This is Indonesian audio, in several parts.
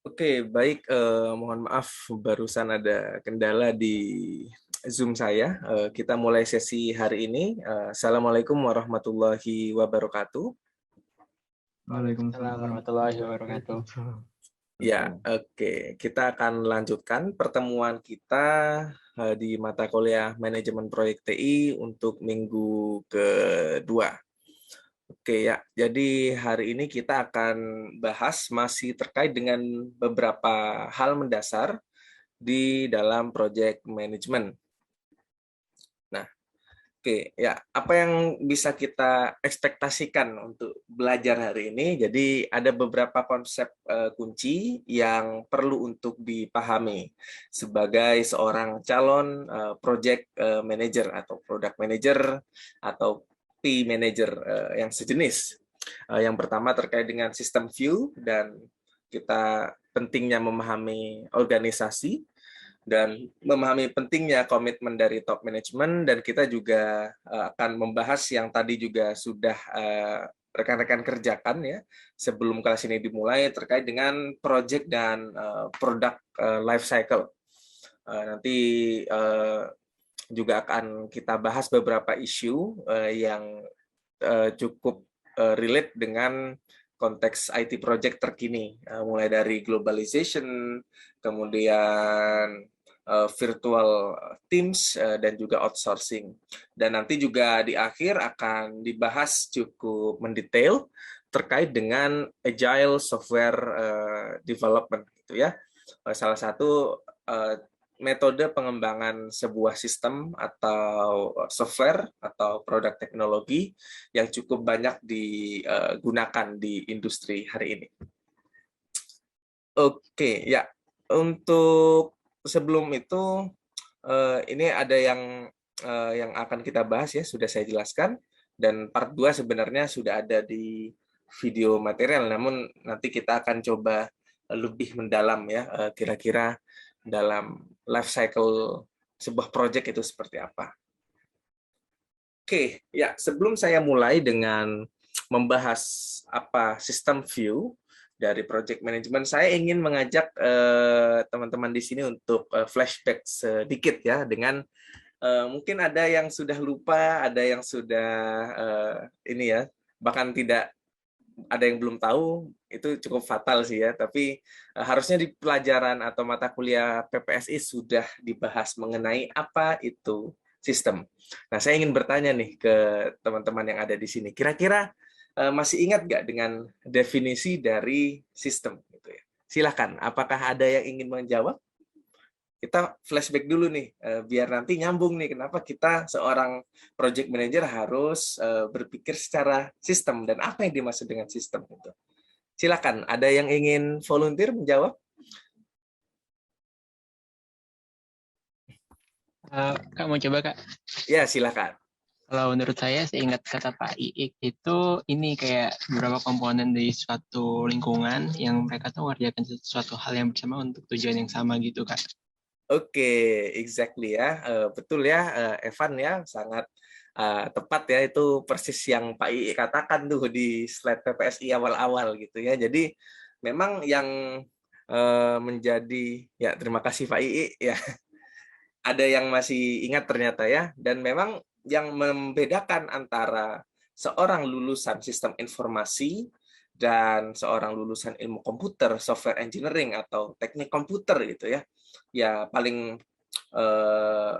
Oke, baik. Mohon maaf, barusan ada kendala di Zoom saya. Kita mulai sesi hari ini. Assalamualaikum warahmatullahi wabarakatuh. Waalaikumsalam warahmatullahi wabarakatuh. Ya, oke. Kita akan lanjutkan pertemuan kita di mata kuliah Manajemen Proyek TI untuk minggu kedua. Oke ya, jadi hari ini kita akan bahas masih terkait dengan beberapa hal mendasar di dalam project management. Nah, oke ya, apa yang bisa kita ekspektasikan untuk belajar hari ini? Jadi ada beberapa konsep kunci yang perlu untuk dipahami sebagai seorang calon project manager atau product manager atau P manager yang sejenis. Yang pertama terkait dengan sistem view dan kita pentingnya memahami organisasi dan memahami pentingnya komitmen dari top management, dan kita juga akan membahas yang tadi juga sudah rekan-rekan kerjakan ya sebelum kelas ini dimulai terkait dengan project dan product life cycle. Nanti juga akan kita bahas beberapa isu yang cukup relate dengan konteks IT project terkini, mulai dari globalization, kemudian virtual teams, dan juga outsourcing. Dan nanti juga di akhir akan dibahas cukup mendetail terkait dengan agile software development, gitu ya. Salah satu metode pengembangan sebuah sistem atau software atau produk teknologi yang cukup banyak digunakan di industri hari ini. Oke, ya. Untuk sebelum itu, ini ada yang akan kita bahas ya, sudah saya jelaskan, dan part 2 sebenarnya sudah ada di video material, namun nanti kita akan coba lebih mendalam ya, kira-kira dalam life cycle sebuah project itu seperti apa. Oke, ya, sebelum saya mulai dengan membahas apa sistem view dari project management, saya ingin mengajak teman-teman di sini untuk flashback sedikit ya, dengan mungkin ada yang sudah lupa, ada yang sudah ini ya, bahkan tidak ada yang belum tahu, itu cukup fatal sih ya, tapi harusnya di pelajaran atau mata kuliah PPSI sudah dibahas mengenai apa itu sistem. Nah, saya ingin bertanya nih ke teman-teman yang ada di sini, kira-kira masih ingat nggak dengan definisi dari sistem? Gitu ya. Silahkan, apakah ada yang ingin menjawab? Kita flashback dulu nih, biar nanti nyambung nih, kenapa kita seorang project manager harus berpikir secara sistem, dan apa yang dimaksud dengan sistem itu. Silakan, ada yang ingin volunteer menjawab? Kak mau coba Kak? Ya, silakan. Kalau menurut saya seingat kata Pak Iik itu ini kayak beberapa komponen dari suatu lingkungan yang mereka tuh mengerjakan sesuatu hal yang bersama untuk tujuan yang sama gitu Kak. Oke, exactly ya. Betul ya, Evan ya, sangat tepat ya, itu persis yang Pak I katakan tuh di slide PPSI awal-awal gitu ya. Jadi memang yang menjadi, ya terima kasih Pak I ya, ada yang masih ingat ternyata ya, dan memang yang membedakan antara seorang lulusan sistem informasi dan seorang lulusan ilmu komputer, software engineering atau teknik komputer gitu ya, ya paling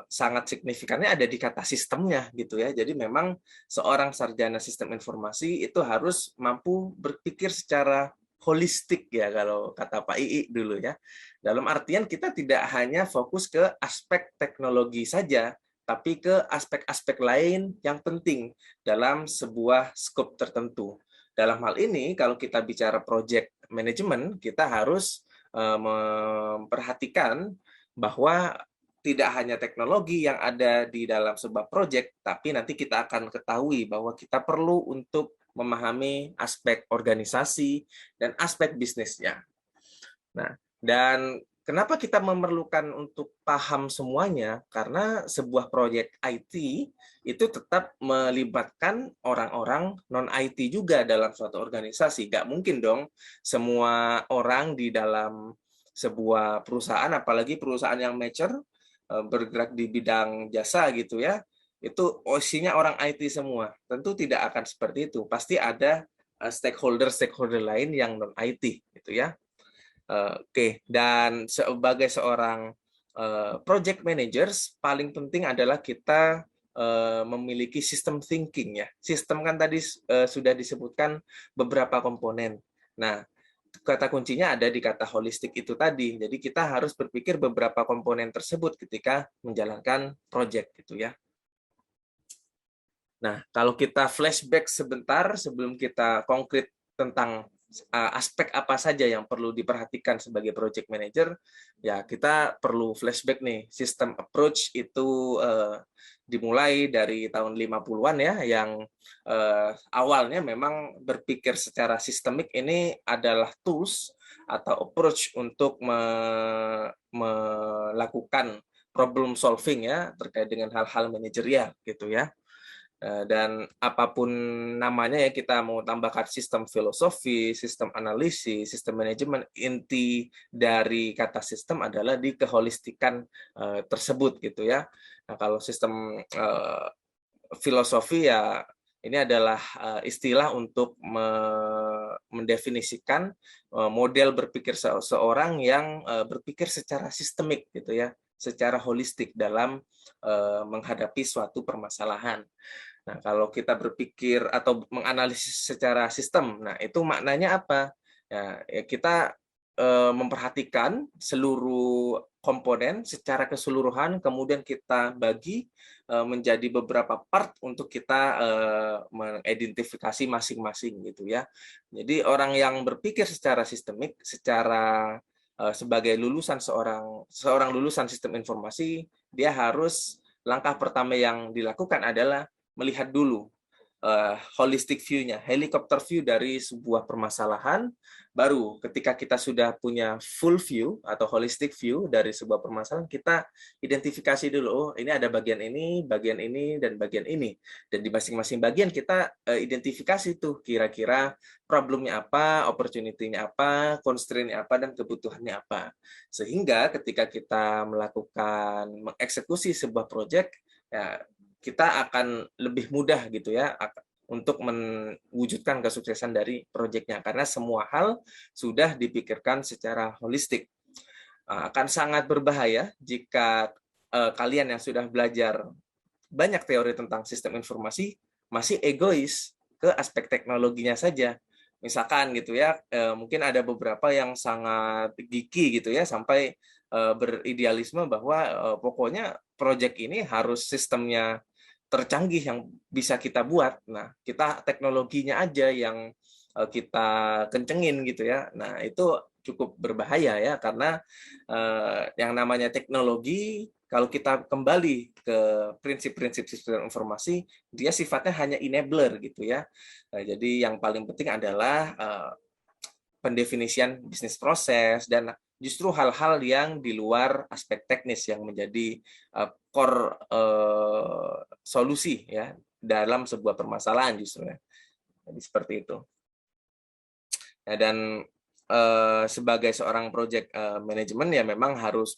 sangat signifikannya ada di kata sistemnya gitu ya. Jadi memang seorang sarjana sistem informasi itu harus mampu berpikir secara holistik ya, kalau kata Pak Ii dulu ya. Dalam artian kita tidak hanya fokus ke aspek teknologi saja, tapi ke aspek-aspek lain yang penting dalam sebuah skop tertentu. Dalam hal ini, kalau kita bicara project management, kita harus memperhatikan bahwa tidak hanya teknologi yang ada di dalam sebuah project, tapi nanti kita akan ketahui bahwa kita perlu untuk memahami aspek organisasi dan aspek bisnisnya. Nah, dan Kenapa kita memerlukan untuk paham semuanya? Karena sebuah proyek IT itu tetap melibatkan orang-orang non-IT juga dalam suatu organisasi. Nggak mungkin dong semua orang di dalam sebuah perusahaan, apalagi perusahaan yang mature, bergerak di bidang jasa gitu ya, itu isinya orang IT semua. Tentu tidak akan seperti itu. Pasti ada stakeholder-stakeholder lain yang non-IT gitu ya. Oke, dan sebagai seorang project managers, paling penting adalah kita memiliki sistem thinking ya. Sistem kan tadi sudah disebutkan beberapa komponen. Nah, kata kuncinya ada di kata holistik itu tadi. Jadi kita harus berpikir beberapa komponen tersebut ketika menjalankan project gitu ya. Nah, kalau kita flashback sebentar sebelum kita konkret tentang aspek apa saja yang perlu diperhatikan sebagai project manager, ya kita perlu flashback nih. Sistem approach itu dimulai dari tahun 50-an ya, yang awalnya memang berpikir secara sistemik ini adalah tools atau approach untuk melakukan problem solving ya terkait dengan hal-hal manajerial gitu ya. Dan apapun namanya ya, kita mau tambahkan sistem filosofi, sistem analisis, sistem manajemen, inti dari kata sistem adalah di keholistikan tersebut gitu ya. Nah, kalau sistem filosofi ya ini adalah istilah untuk mendefinisikan model berpikir seorang yang berpikir secara sistemik gitu ya, secara holistik dalam menghadapi suatu permasalahan. Nah, kalau kita berpikir atau menganalisis secara sistem, nah itu maknanya apa? Ya kita memperhatikan seluruh komponen secara keseluruhan, kemudian kita bagi menjadi beberapa part untuk kita mengidentifikasi masing-masing gitu ya. Jadi orang yang berpikir secara sistemik, secara sebagai lulusan seorang lulusan sistem informasi, dia harus langkah pertama yang dilakukan adalah melihat dulu holistic view-nya, helicopter view dari sebuah permasalahan. Baru ketika kita sudah punya full view atau holistic view dari sebuah permasalahan, kita identifikasi dulu, oh ini ada bagian ini, dan bagian ini. Dan di masing-masing bagian kita identifikasi tuh kira-kira problemnya apa, opportunity-nya apa, constraint-nya apa, dan kebutuhannya apa. Sehingga ketika kita melakukan mengeksekusi sebuah project, ya kita akan lebih mudah gitu ya untuk mewujudkan kesuksesan dari proyeknya karena semua hal sudah dipikirkan secara holistik. Akan sangat berbahaya jika kalian yang sudah belajar banyak teori tentang sistem informasi masih egois ke aspek teknologinya saja. Misalkan gitu ya, mungkin ada beberapa yang sangat geeky gitu ya, sampai beridealisme bahwa pokoknya proyek ini harus sistemnya tercanggih yang bisa kita buat. Nah, kita teknologinya aja yang kita kencengin gitu ya. Nah, itu cukup berbahaya ya, karena yang namanya teknologi, kalau kita kembali ke prinsip-prinsip sistem informasi, dia sifatnya hanya enabler gitu ya. Jadi yang paling penting adalah pendefinisian bisnis proses dan justru hal-hal yang di luar aspek teknis yang menjadi core solusi ya dalam sebuah permasalahan justru ya. Jadi seperti itu. Nah, dan sebagai seorang project manajemen ya memang harus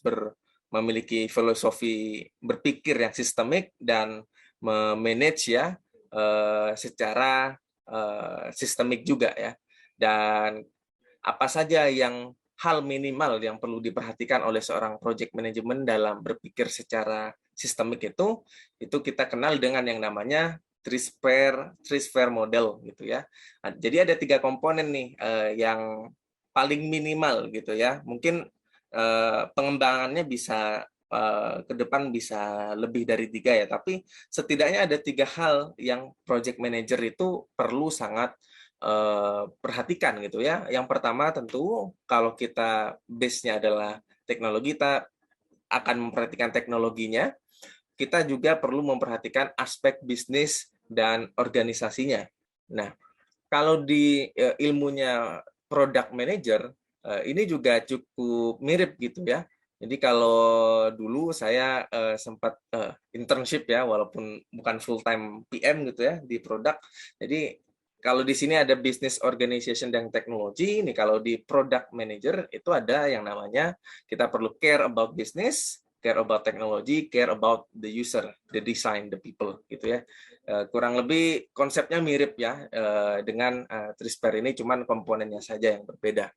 memiliki filosofi berpikir yang sistemik dan memanage ya secara sistemik juga ya. Dan apa saja yang hal minimal yang perlu diperhatikan oleh seorang project management dalam berpikir secara sistemik itu kita kenal dengan yang namanya three-sphere model gitu ya. Jadi ada 3 komponen nih yang paling minimal gitu ya. Mungkin pengembangannya bisa ke depan bisa lebih dari 3 ya, tapi setidaknya ada 3 hal yang project manager itu perlu sangat perhatikan gitu ya. Yang pertama tentu kalau kita base-nya adalah teknologi, kita akan memperhatikan teknologinya. Kita juga perlu memperhatikan aspek bisnis dan organisasinya. Nah, kalau di ilmunya product manager, Ini juga cukup mirip gitu ya. Jadi kalau dulu saya sempat internship ya, walaupun bukan full time PM gitu ya di produk. Jadi kalau di sini ada business organization dan teknologi, ini kalau di product manager itu ada yang namanya kita perlu care about business, care about technology, care about the user, the design, the people gitu ya. Kurang lebih konsepnya mirip ya dengan Trisper ini, cuman komponennya saja yang berbeda.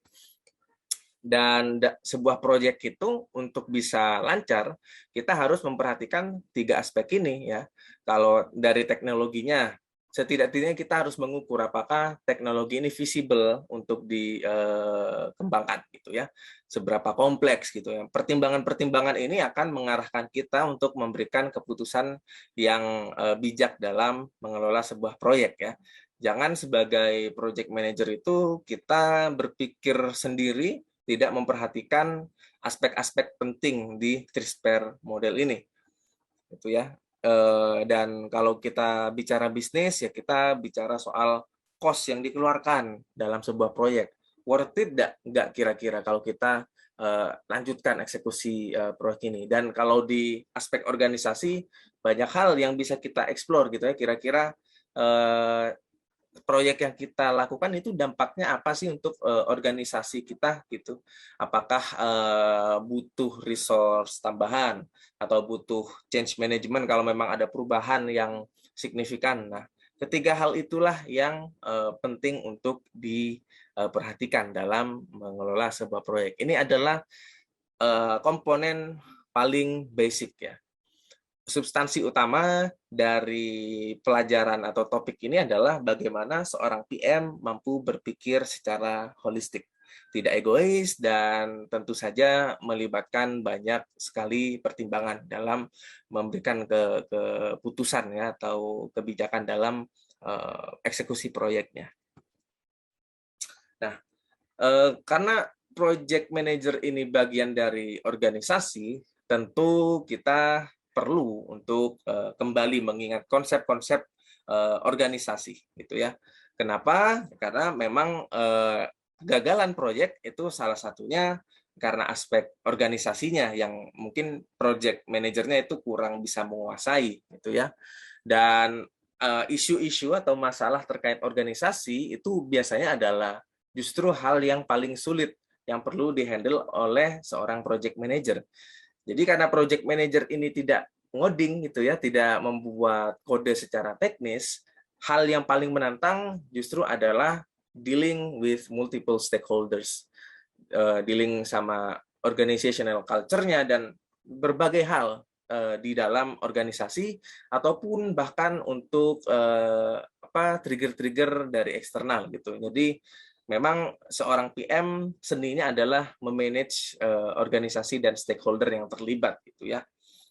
Dan sebuah proyek itu untuk bisa lancar, kita harus memperhatikan 3 aspek ini ya. Kalau dari teknologinya, setidak-tidaknya kita harus mengukur apakah teknologi ini visible untuk dikembangkan gitu ya. Seberapa kompleks gitu ya. Pertimbangan-pertimbangan ini akan mengarahkan kita untuk memberikan keputusan yang bijak dalam mengelola sebuah proyek ya. Jangan sebagai project manager itu kita berpikir sendiri, tidak memperhatikan aspek-aspek penting di CRISPR model ini, gitu ya. Dan kalau kita bicara bisnis ya kita bicara soal cost yang dikeluarkan dalam sebuah proyek. Worth it nggak kira-kira kalau kita lanjutkan eksekusi proyek ini. Dan kalau di aspek organisasi banyak hal yang bisa kita explore gitu ya. Kira-kira proyek yang kita lakukan itu dampaknya apa sih untuk organisasi kita gitu? Apakah butuh resource tambahan atau butuh change management kalau memang ada perubahan yang signifikan? Nah, ketiga hal itulah yang penting untuk diperhatikan dalam mengelola sebuah proyek. Ini adalah komponen paling basic ya. Substansi utama dari pelajaran atau topik ini adalah bagaimana seorang PM mampu berpikir secara holistik, tidak egois, dan tentu saja melibatkan banyak sekali pertimbangan dalam memberikan keputusan ya atau kebijakan dalam eksekusi proyeknya. Nah, karena project manager ini bagian dari organisasi, tentu kita perlu untuk kembali mengingat konsep-konsep organisasi gitu ya. Kenapa? Karena memang kegagalan proyek itu salah satunya karena aspek organisasinya yang mungkin project manajernya itu kurang bisa menguasai gitu ya. Dan isu-isu atau masalah terkait organisasi itu biasanya adalah justru hal yang paling sulit yang perlu dihandle oleh seorang project manager. Jadi karena project manager ini tidak ngoding gitu ya, tidak membuat kode secara teknis, hal yang paling menantang justru adalah dealing with multiple stakeholders, dealing sama organizational culture-nya dan berbagai hal di dalam organisasi ataupun bahkan untuk trigger-trigger dari eksternal gitu. Jadi memang seorang PM seninya adalah memanage organisasi dan stakeholder yang terlibat gitu ya.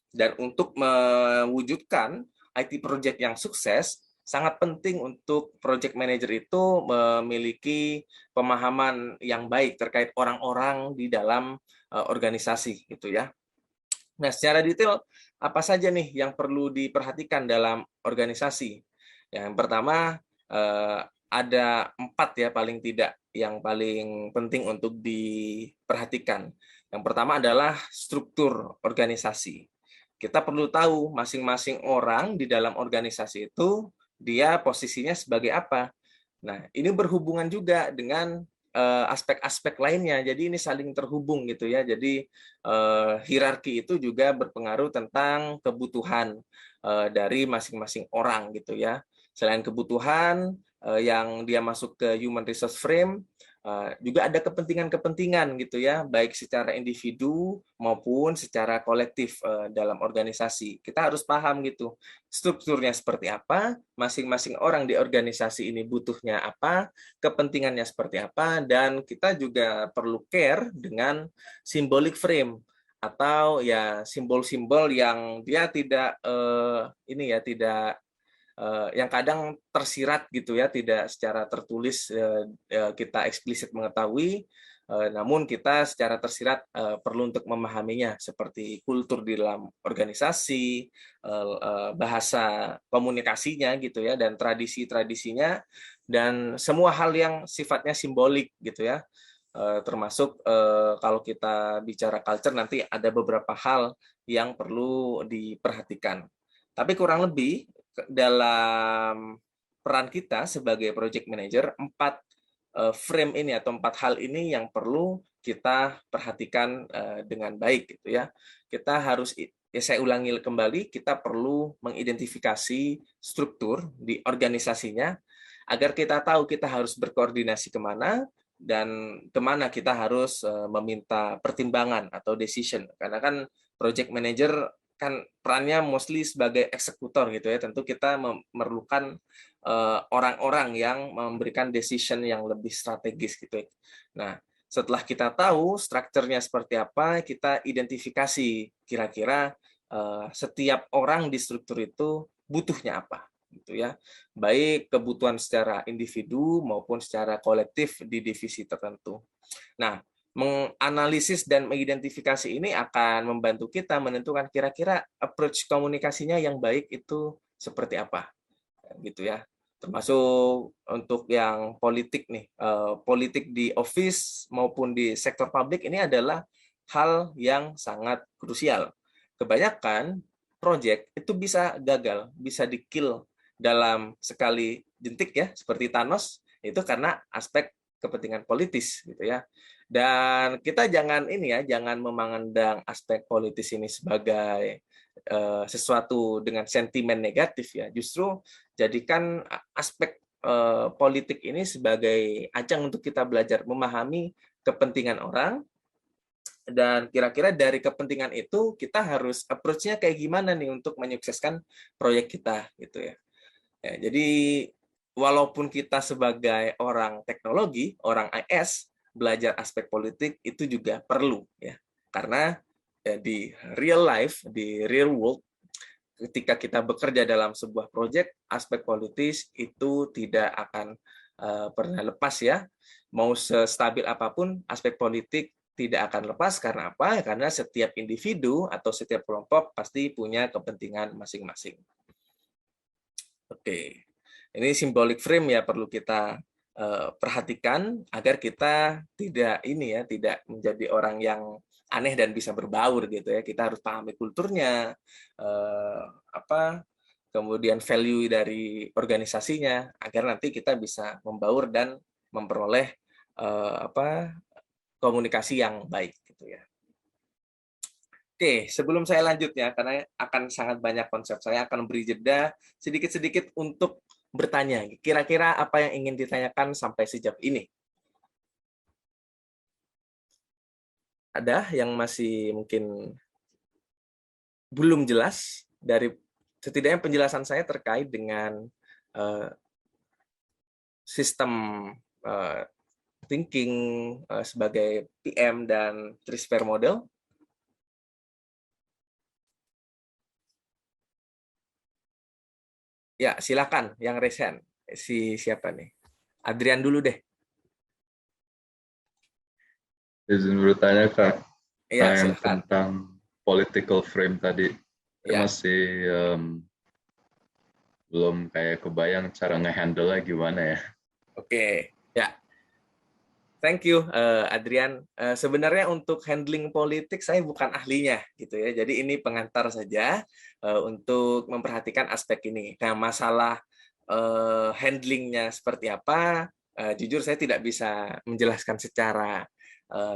Dan untuk mewujudkan IT project yang sukses, sangat penting untuk project manager itu memiliki pemahaman yang baik terkait orang-orang di dalam organisasi gitu ya. Nah, secara detail apa saja nih yang perlu diperhatikan dalam organisasi? Yang pertama ada 4 ya paling tidak yang paling penting untuk diperhatikan. Yang pertama adalah struktur organisasi. Kita perlu tahu masing-masing orang di dalam organisasi itu dia posisinya sebagai apa. Nah, ini berhubungan juga dengan aspek-aspek lainnya. Jadi ini saling terhubung gitu ya. Jadi hierarki itu juga berpengaruh tentang kebutuhan dari masing-masing orang gitu ya. Selain kebutuhan yang dia masuk ke human resource frame, juga ada kepentingan-kepentingan gitu ya, baik secara individu maupun secara kolektif dalam organisasi. Kita harus paham gitu, strukturnya seperti apa, masing-masing orang di organisasi ini butuhnya apa, kepentingannya seperti apa, dan kita juga perlu care dengan symbolic frame atau ya simbol-simbol yang dia tidak tidak yang kadang tersirat gitu ya, tidak secara tertulis kita eksplisit mengetahui, namun kita secara tersirat perlu untuk memahaminya seperti kultur di dalam organisasi, bahasa komunikasinya gitu ya, dan tradisi-tradisinya dan semua hal yang sifatnya simbolik gitu ya. termasuk kalau kita bicara culture nanti ada beberapa hal yang perlu diperhatikan. Tapi kurang lebih dalam peran kita sebagai project manager, 4 frame ini atau 4 hal ini yang perlu kita perhatikan dengan baik gitu ya. Kita harus, ya saya ulangi kembali, kita perlu mengidentifikasi struktur di organisasinya agar kita tahu kita harus berkoordinasi kemana dan kemana kita harus meminta pertimbangan atau decision. Karena kan project manager kan perannya mostly sebagai eksekutor gitu ya. Tentu kita memerlukan orang-orang yang memberikan decision yang lebih strategis gitu ya. Nah, setelah kita tahu strukturnya seperti apa, kita identifikasi kira-kira setiap orang di struktur itu butuhnya apa gitu ya, baik kebutuhan secara individu maupun secara kolektif di divisi tertentu. Nah, menganalisis dan mengidentifikasi ini akan membantu kita menentukan kira-kira approach komunikasinya yang baik itu seperti apa gitu ya. Termasuk untuk yang politik nih, politik di office maupun di sektor publik ini adalah hal yang sangat krusial. Kebanyakan project itu bisa gagal, bisa di-kill dalam sekali jentik ya, seperti Thanos, itu karena aspek kepentingan politis gitu ya. Dan kita jangan ini ya, jangan memandang aspek politis ini sebagai sesuatu dengan sentimen negatif ya. Justru jadikan aspek politik ini sebagai ajang untuk kita belajar memahami kepentingan orang, dan kira-kira dari kepentingan itu kita harus approach-nya kayak gimana nih untuk menyukseskan proyek kita gitu ya. Ya, jadi walaupun kita sebagai orang teknologi, orang IS, belajar aspek politik itu juga perlu ya. Karena ya, di real life, di real world, ketika kita bekerja dalam sebuah proyek, aspek politis itu tidak akan pernah lepas ya. Mau sestabil apapun, aspek politik tidak akan lepas. Karena apa? Karena setiap individu atau setiap kelompok pasti punya kepentingan masing-masing. Oke, ini symbolic frame ya perlu kita perhatikan agar kita tidak ini ya, tidak menjadi orang yang aneh dan bisa berbaur gitu ya. Kita harus pahami kulturnya, kemudian value dari organisasinya agar nanti kita bisa membaur dan memperoleh komunikasi yang baik gitu ya. Oke, sebelum saya lanjut ya, karena akan sangat banyak konsep, saya akan beri jeda sedikit-sedikit untuk bertanya. Kira-kira apa yang ingin ditanyakan sampai sejauh ini? Ada yang masih mungkin belum jelas dari setidaknya penjelasan saya terkait dengan sistem thinking sebagai PM dan 3-sphere model? Ya, silakan yang resen. Siapa nih? Adrian dulu deh. Izin bertanya Kak, Ya, yang silakan. tentang political frame tadi, Ya. masih belum kayak kebayang cara nge-handle-nya gimana ya. Oke, ya. Thank you, Adrian. Sebenarnya untuk handling politik saya bukan ahlinya, gitu ya. Jadi ini pengantar saja untuk memperhatikan aspek ini. Nah, masalah handlingnya seperti apa, jujur saya tidak bisa menjelaskan secara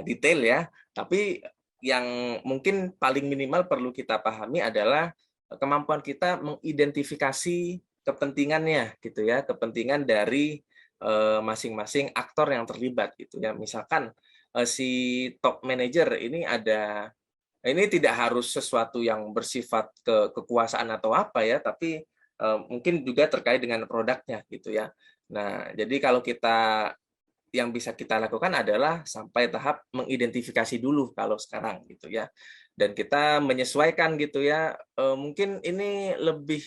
detail ya. Tapi yang mungkin paling minimal perlu kita pahami adalah kemampuan kita mengidentifikasi kepentingannya, gitu ya, kepentingan dari masing-masing aktor yang terlibat gitu ya. Misalkan si top manager ini tidak harus sesuatu yang bersifat kekuasaan atau apa ya, tapi mungkin juga terkait dengan produknya gitu ya. Nah, jadi kalau yang bisa kita lakukan adalah sampai tahap mengidentifikasi dulu kalau sekarang gitu ya, dan kita menyesuaikan gitu ya. Mungkin ini lebih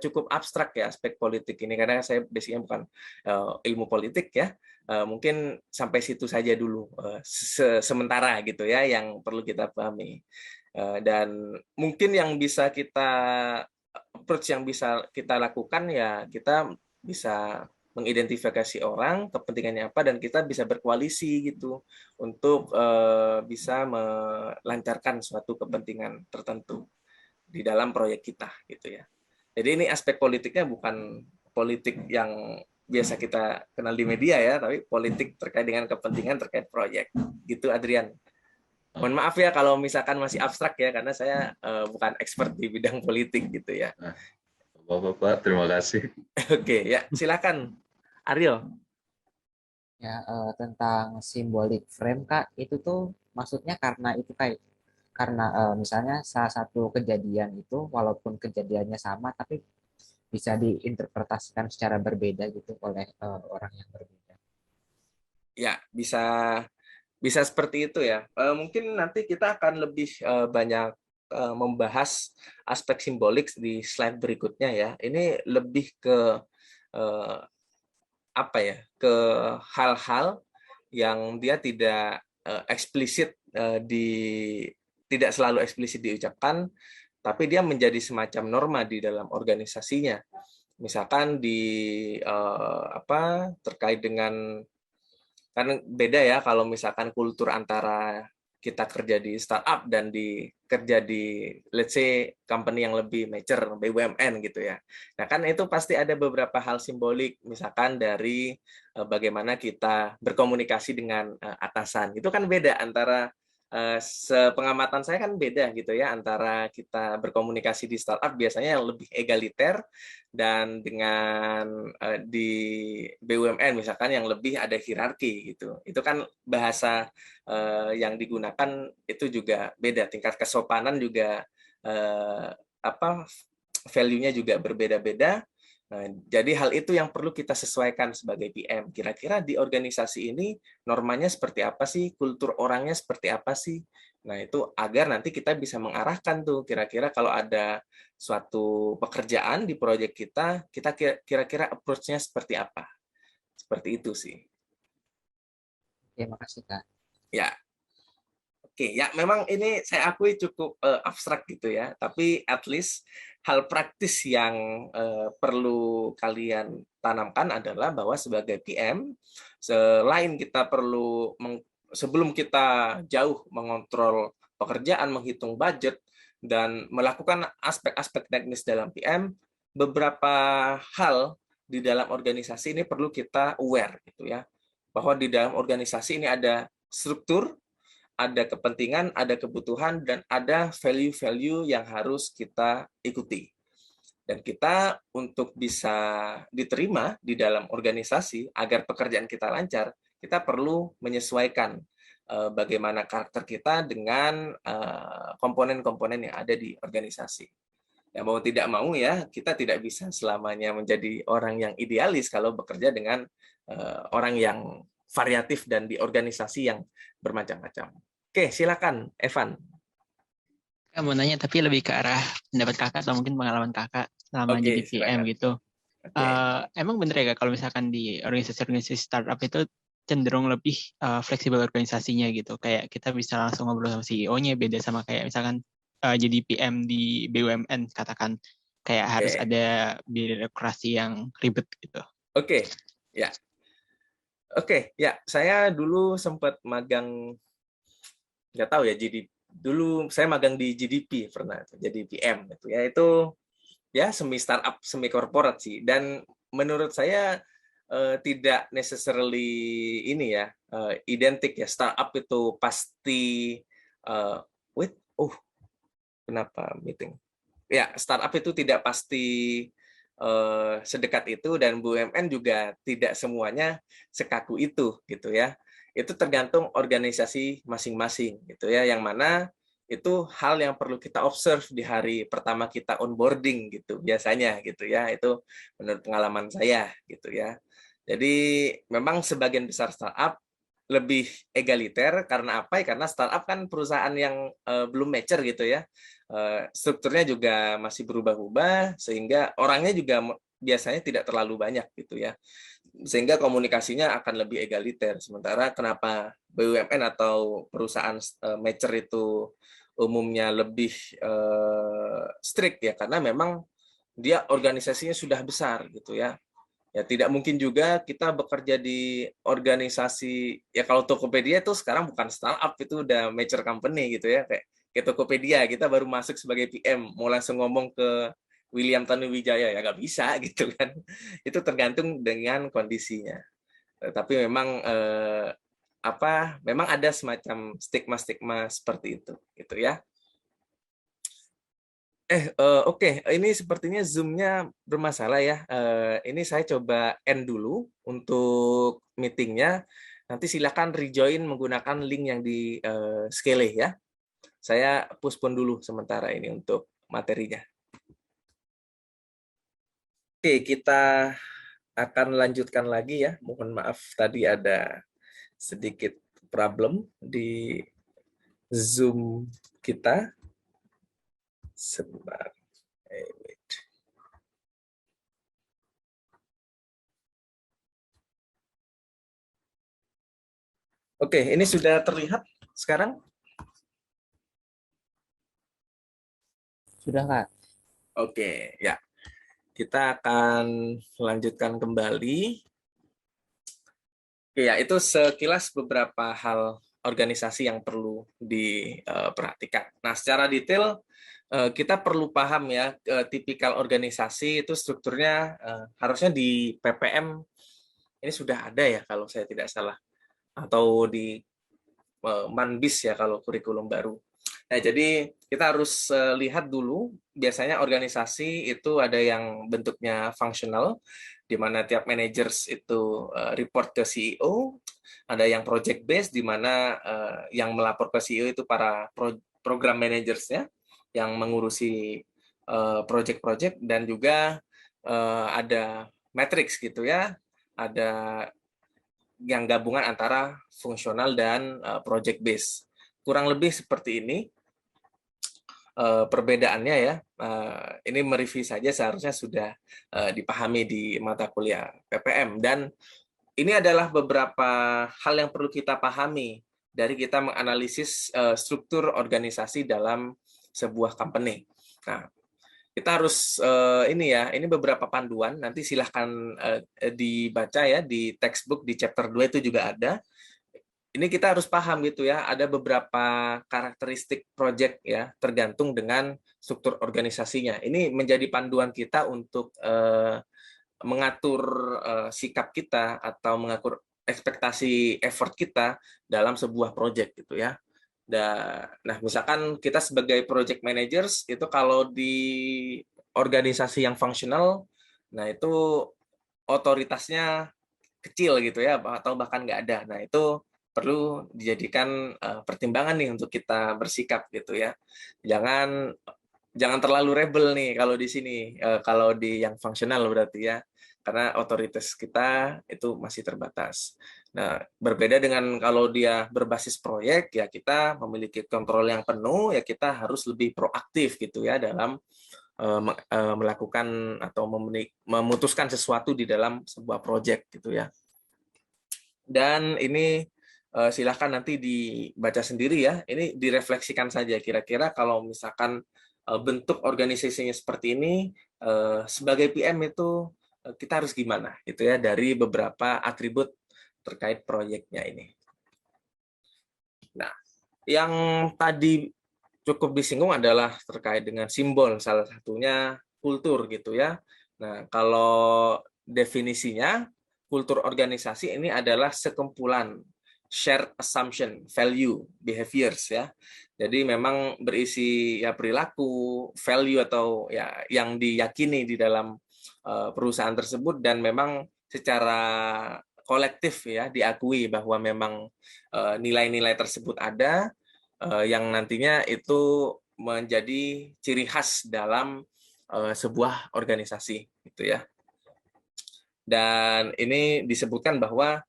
cukup abstrak ya aspek politik ini karena saya basicnya bukan ilmu politik ya. Mungkin sampai situ saja dulu sementara gitu ya yang perlu kita pahami. Dan mungkin yang bisa kita approach yang bisa kita lakukan ya kita bisa mengidentifikasi orang, kepentingannya apa, dan kita bisa berkoalisi gitu untuk bisa melancarkan suatu kepentingan tertentu di dalam proyek kita gitu ya. Jadi ini aspek politiknya bukan politik yang biasa kita kenal di media ya, tapi politik terkait dengan kepentingan terkait proyek. Gitu Adrian. Mohon maaf ya kalau misalkan masih abstrak ya, karena saya bukan expert di bidang politik gitu ya. Nah, Bapak, terima kasih. Oke, ya silakan Aryo. Ya, tentang symbolic frame Kak, itu tuh maksudnya karena itu kayak karena misalnya salah satu kejadian itu walaupun kejadiannya sama tapi bisa diinterpretasikan secara berbeda gitu oleh orang yang berbeda. Ya, bisa seperti itu ya. Mungkin nanti kita akan lebih banyak membahas aspek simbolik di slide berikutnya ya. Ini lebih ke apa ya? Ke hal-hal yang dia tidak eksplisit tidak selalu eksplisit diucapkan, tapi dia menjadi semacam norma di dalam organisasinya. Misalkan terkait dengan, karena beda ya kalau misalkan kultur antara kita kerja di startup dan kerja di let's say company yang lebih mature, BUMN gitu ya. Nah kan itu pasti ada beberapa hal simbolik, misalkan dari bagaimana kita berkomunikasi dengan atasan. Itu kan beda antara sepengamatan saya kan beda gitu ya, antara kita berkomunikasi di startup biasanya yang lebih egaliter dan dengan di BUMN misalkan yang lebih ada hierarki gitu. Itu kan bahasa yang digunakan itu juga beda, tingkat kesopanan juga value-nya juga berbeda-beda. Nah, jadi hal itu yang perlu kita sesuaikan sebagai PM. Kira-kira di organisasi ini normanya seperti apa sih, kultur orangnya seperti apa sih. Nah, itu agar nanti kita bisa mengarahkan tuh kira-kira kalau ada suatu pekerjaan di proyek kita kira-kira approach-nya seperti apa. Seperti itu sih. Oke, makasih Kak. Ya. Oke, ya memang ini saya akui cukup abstrak gitu ya, tapi at least hal praktis yang perlu kalian tanamkan adalah bahwa sebagai PM, selain kita perlu sebelum kita jauh mengontrol pekerjaan, menghitung budget, dan melakukan aspek-aspek teknis dalam PM, beberapa hal di dalam organisasi ini perlu kita aware gitu ya, bahwa di dalam organisasi ini ada struktur, ada kepentingan, ada kebutuhan, dan ada value-value yang harus kita ikuti. Dan kita untuk bisa diterima di dalam organisasi, agar pekerjaan kita lancar, kita perlu menyesuaikan bagaimana karakter kita dengan komponen-komponen yang ada di organisasi. Ya, mau tidak mau ya, kita tidak bisa selamanya menjadi orang yang idealis kalau bekerja dengan orang yang variatif dan di organisasi yang bermacam-macam. Oke, silakan Evan. Saya mau nanya tapi lebih ke arah pendapat kakak atau mungkin pengalaman kakak selama jadi PM gitu. Emang bener ya Kak, kalau misalkan di organisasi-organisasi startup itu cenderung lebih fleksibel organisasinya gitu. Kayak kita bisa langsung ngobrol sama CEO-nya, beda sama kayak misalkan jadi PM di BUMN katakan. Kayak harus ada birokrasi yang ribet gitu. Oke, ya. Oke, ya. Saya dulu sempat magang, nggak tahu ya, dulu saya magang di GDP pernah jadi PM gitu ya. Itu ya semi startup semi korporat sih, dan menurut saya tidak necessarily ini ya identik ya, startup itu pasti kenapa meeting ya, startup itu tidak pasti sedekat itu, dan BUMN juga tidak semuanya sekaku itu gitu ya. Itu tergantung organisasi masing-masing gitu ya, yang mana itu hal yang perlu kita observe di hari pertama kita onboarding gitu biasanya gitu ya. Itu menurut pengalaman saya gitu ya. Jadi memang sebagian besar startup lebih egaliter karena apa ya? Karena startup kan perusahaan yang belum mature gitu ya. Strukturnya juga masih berubah-ubah, sehingga orangnya juga biasanya tidak terlalu banyak gitu ya, sehingga komunikasinya akan lebih egaliter. Sementara kenapa BUMN atau perusahaan mature itu umumnya lebih strict ya, karena memang dia organisasinya sudah besar gitu ya. Ya tidak mungkin juga kita bekerja di organisasi, ya kalau Tokopedia itu sekarang bukan startup, itu udah mature company gitu ya, kayak Tokopedia kita baru masuk sebagai PM mau langsung ngomong ke William Tanuwijaya ya nggak bisa gitu kan. Itu tergantung dengan kondisinya. Tapi memang memang ada semacam stigma-stigma seperti itu gitu ya. Oke. Ini sepertinya Zoom-nya bermasalah ya. Ini saya coba end dulu untuk meetingnya. Nanti silakan rejoin menggunakan link yang di Skele ya. Saya postpone dulu sementara ini untuk materinya. Oke, kita akan lanjutkan lagi ya. Mohon maaf tadi ada sedikit problem di Zoom kita. Sebentar. Wait. Oke, ini sudah terlihat sekarang? Sudah, Kak. Oke, ya. Kita akan lanjutkan kembali. Ya, itu sekilas beberapa hal organisasi yang perlu diperhatikan. Nah, secara detail kita perlu paham ya, tipikal organisasi itu strukturnya harusnya di PPM ini sudah ada ya kalau saya tidak salah, atau di Manbis ya kalau kurikulum baru. Nah, jadi kita harus lihat dulu, biasanya organisasi itu ada yang bentuknya fungsional, di mana tiap managers itu report ke CEO, ada yang project based, di mana yang melapor ke CEO itu para program managers-nya, yang mengurusi project-project, dan juga ada matrix gitu ya, ada yang gabungan antara fungsional dan project based. Kurang lebih seperti ini perbedaannya ya. Ini mereview saja seharusnya sudah dipahami di mata kuliah PPM, dan ini adalah beberapa hal yang perlu kita pahami dari kita menganalisis struktur organisasi dalam sebuah company. Nah, kita harus ini beberapa panduan, nanti silahkan dibaca ya di textbook di chapter 2 itu juga ada. Ini kita harus paham gitu ya, ada beberapa karakteristik project ya, tergantung dengan struktur organisasinya. Ini menjadi panduan kita untuk mengatur sikap kita atau mengatur ekspektasi effort kita dalam sebuah project gitu ya. Nah, misalkan kita sebagai project managers itu kalau di organisasi yang fungsional, nah itu otoritasnya kecil gitu ya, atau bahkan nggak ada. Nah, itu perlu dijadikan pertimbangan nih untuk kita bersikap gitu ya. Jangan terlalu rebel nih kalau di sini, kalau di yang fungsional berarti ya, karena otoritas kita itu masih terbatas. Nah, berbeda dengan kalau dia berbasis proyek, ya kita memiliki kontrol yang penuh, ya kita harus lebih proaktif gitu ya dalam melakukan atau memutuskan sesuatu di dalam sebuah proyek gitu ya. Dan ini silahkan nanti dibaca sendiri ya. Ini direfleksikan saja kira-kira kalau misalkan bentuk organisasinya seperti ini, sebagai PM itu kita harus gimana gitu ya, dari beberapa atribut terkait proyeknya ini. Nah, yang tadi cukup disinggung adalah terkait dengan simbol, salah satunya kultur gitu ya. Nah, kalau definisinya, kultur organisasi ini adalah sekumpulan shared assumption, value, behaviors ya. Jadi memang berisi ya perilaku, value atau ya yang diyakini di dalam perusahaan tersebut, dan memang secara kolektif ya diakui bahwa memang nilai-nilai tersebut ada, yang nantinya itu menjadi ciri khas dalam sebuah organisasi gitu ya. Dan ini disebutkan bahwa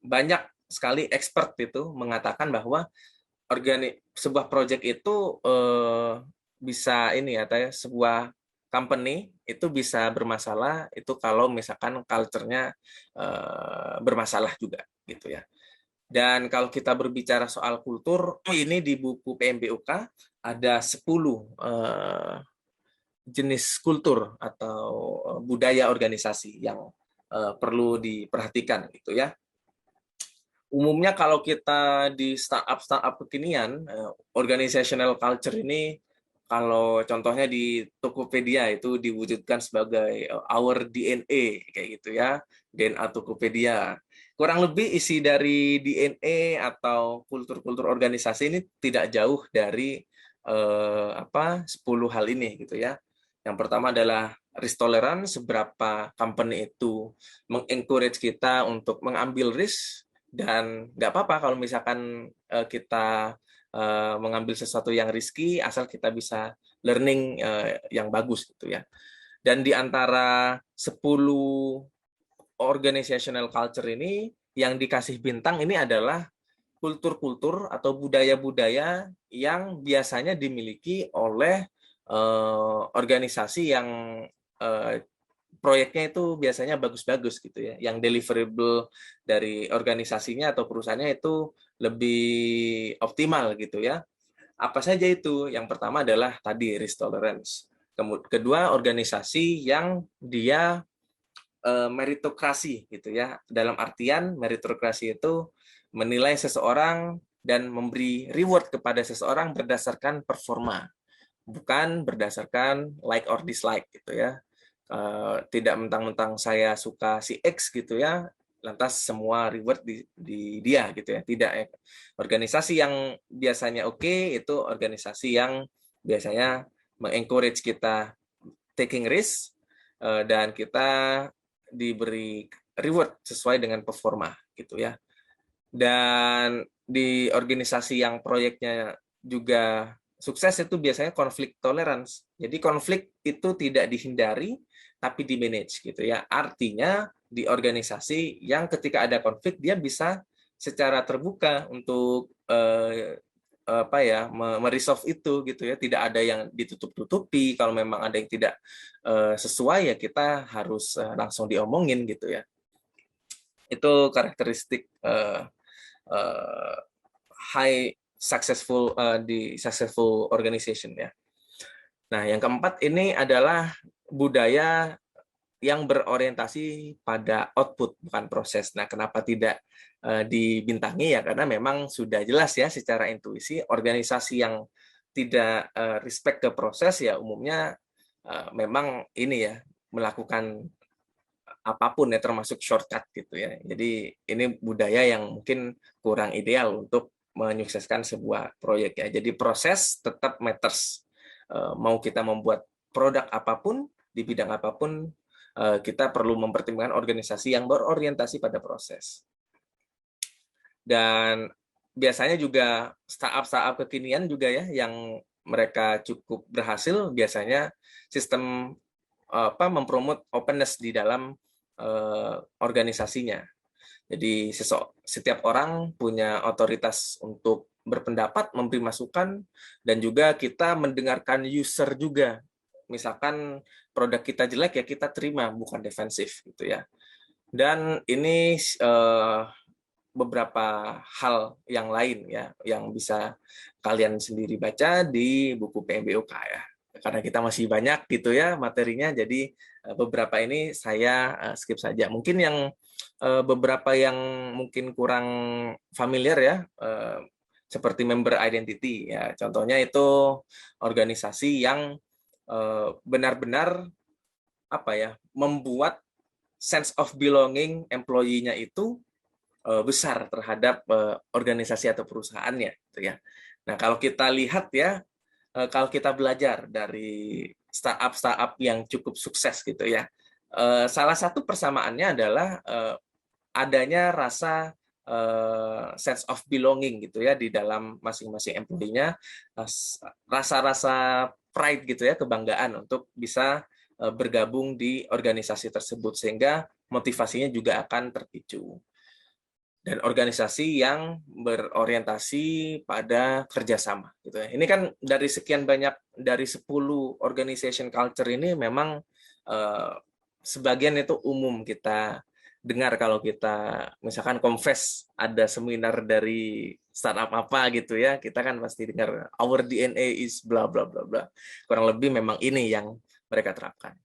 banyak sekali expert itu mengatakan bahwa sebuah project itu bisa ini ya, sebuah company itu bisa bermasalah itu kalau misalkan culture-nya bermasalah juga gitu ya. Dan kalau kita berbicara soal kultur, ini di buku PMBOK ada 10 jenis kultur atau budaya organisasi yang perlu diperhatikan gitu ya. Umumnya kalau kita di startup kekinian, organizational culture ini kalau contohnya di Tokopedia itu diwujudkan sebagai our DNA kayak gitu ya, DNA Tokopedia. Kurang lebih isi dari DNA atau kultur-kultur organisasi ini tidak jauh dari 10 hal ini gitu ya. Yang pertama adalah risk tolerance, seberapa company itu mengencourage kita untuk mengambil risk, dan nggak apa-apa kalau misalkan kita mengambil sesuatu yang risky asal kita bisa learning yang bagus gitu ya. Dan di antara 10 organizational culture ini yang dikasih bintang ini adalah kultur-kultur atau budaya-budaya yang biasanya dimiliki oleh organisasi yang proyeknya itu biasanya bagus-bagus gitu ya, yang deliverable dari organisasinya atau perusahaannya itu lebih optimal gitu ya. Apa saja itu? Yang pertama adalah tadi risk tolerance. Kedua, organisasi yang dia meritokrasi gitu ya. Dalam artian meritokrasi itu menilai seseorang dan memberi reward kepada seseorang berdasarkan performa, bukan berdasarkan like or dislike gitu ya. Tidak mentang-mentang saya suka si X gitu ya, lantas semua reward di dia gitu ya. Tidak ya. Organisasi yang biasanya oke, itu organisasi yang biasanya mengencourage kita taking risk, dan kita diberi reward sesuai dengan performa gitu ya. Dan di organisasi yang proyeknya juga sukses itu biasanya konflik tolerance. Jadi konflik itu tidak dihindari tapi di manage gitu ya. Artinya di organisasi yang ketika ada konflik dia bisa secara terbuka untuk meresolve itu gitu ya. Tidak ada yang ditutup-tutupi. Kalau memang ada yang tidak sesuai ya kita harus langsung diomongin gitu ya. Itu karakteristik high successful di successful organization ya. Nah, yang keempat ini adalah budaya yang berorientasi pada output bukan proses. Nah, kenapa tidak dibintangi ya? Karena memang sudah jelas ya secara intuisi organisasi yang tidak respect ke proses ya umumnya memang ini ya melakukan apapun ya termasuk shortcut gitu ya. Jadi ini budaya yang mungkin kurang ideal untuk menyukseskan sebuah proyek ya. Jadi proses tetap matters. Mau kita membuat produk apapun di bidang apapun, kita perlu mempertimbangkan organisasi yang berorientasi pada proses. Dan biasanya juga startup kekinian juga ya yang mereka cukup berhasil biasanya sistem mempromot openness di dalam organisasinya. Jadi setiap orang punya otoritas untuk berpendapat, memberi masukan, dan juga kita mendengarkan user juga. Misalkan produk kita jelek ya kita terima, bukan defensif gitu ya. Dan ini beberapa hal yang lain ya yang bisa kalian sendiri baca di buku PMBOK ya. Karena kita masih banyak gitu ya materinya, jadi beberapa ini saya skip saja. Mungkin yang beberapa yang mungkin kurang familiar ya, seperti member identity ya. Contohnya itu organisasi yang benar-benar membuat sense of belonging employee-nya itu besar terhadap organisasi atau perusahaannya gitu ya. Nah, kalau kita lihat ya, kalau kita belajar dari startup yang cukup sukses gitu ya, salah satu persamaannya adalah adanya rasa sense of belonging gitu ya di dalam masing-masing employee-nya, rasa-rasa pride gitu ya, kebanggaan untuk bisa bergabung di organisasi tersebut sehingga motivasinya juga akan terpicu. Dan organisasi yang berorientasi pada kerjasama gitu ya. Ini kan dari sekian banyak dari 10 organization culture ini memang sebagian itu umum kita dengar kalau kita misalkan confess ada seminar dari startup apa gitu ya, kita kan pasti dengar our DNA is bla bla bla bla. Kurang lebih memang ini yang mereka terapkan.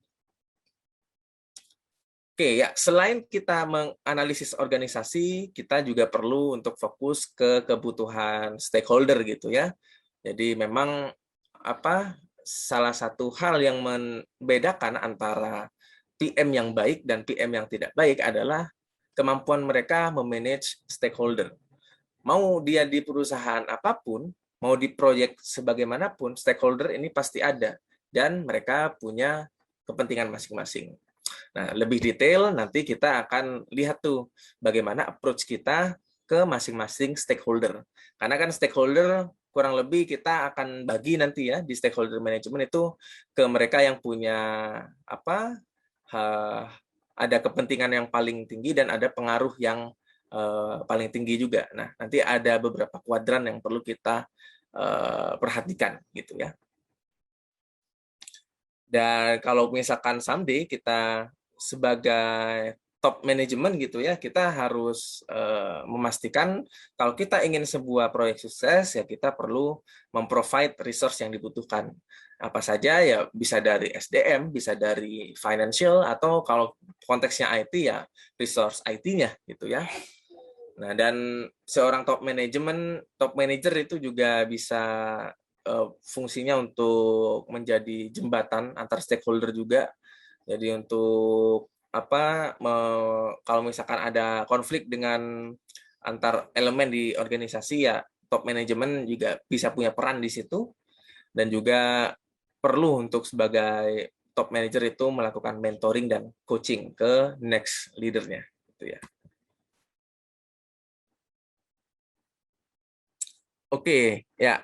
Oke, ya, selain kita menganalisis organisasi, kita juga perlu untuk fokus ke kebutuhan stakeholder gitu ya. Jadi memang salah satu hal yang membedakan antara PM yang baik dan PM yang tidak baik adalah kemampuan mereka memanage stakeholder. Mau dia di perusahaan apapun, mau di proyek sebagaimanapun, stakeholder ini pasti ada dan mereka punya kepentingan masing-masing. Nah, lebih detail nanti kita akan lihat tuh bagaimana approach kita ke masing-masing stakeholder. Karena kan stakeholder kurang lebih kita akan bagi nanti ya di stakeholder management itu ke mereka yang punya ada kepentingan yang paling tinggi dan ada pengaruh yang paling tinggi juga. Nah, nanti ada beberapa kuadran yang perlu kita perhatikan gitu ya. Dan kalau misalkan someday kita sebagai top manajemen gitu ya, kita harus memastikan kalau kita ingin sebuah proyek sukses ya kita perlu memprovide resource yang dibutuhkan. Apa saja ya, bisa dari SDM, bisa dari financial, atau kalau konteksnya IT ya resource IT-nya gitu ya. Nah, dan seorang top manager itu juga bisa fungsinya untuk menjadi jembatan antar stakeholder juga. Jadi untuk kalau misalkan ada konflik dengan antar elemen di organisasi ya top manajemen juga bisa punya peran di situ, dan juga perlu untuk sebagai top manager itu melakukan mentoring dan coaching ke next leader-nya gitu ya. Oke, ya.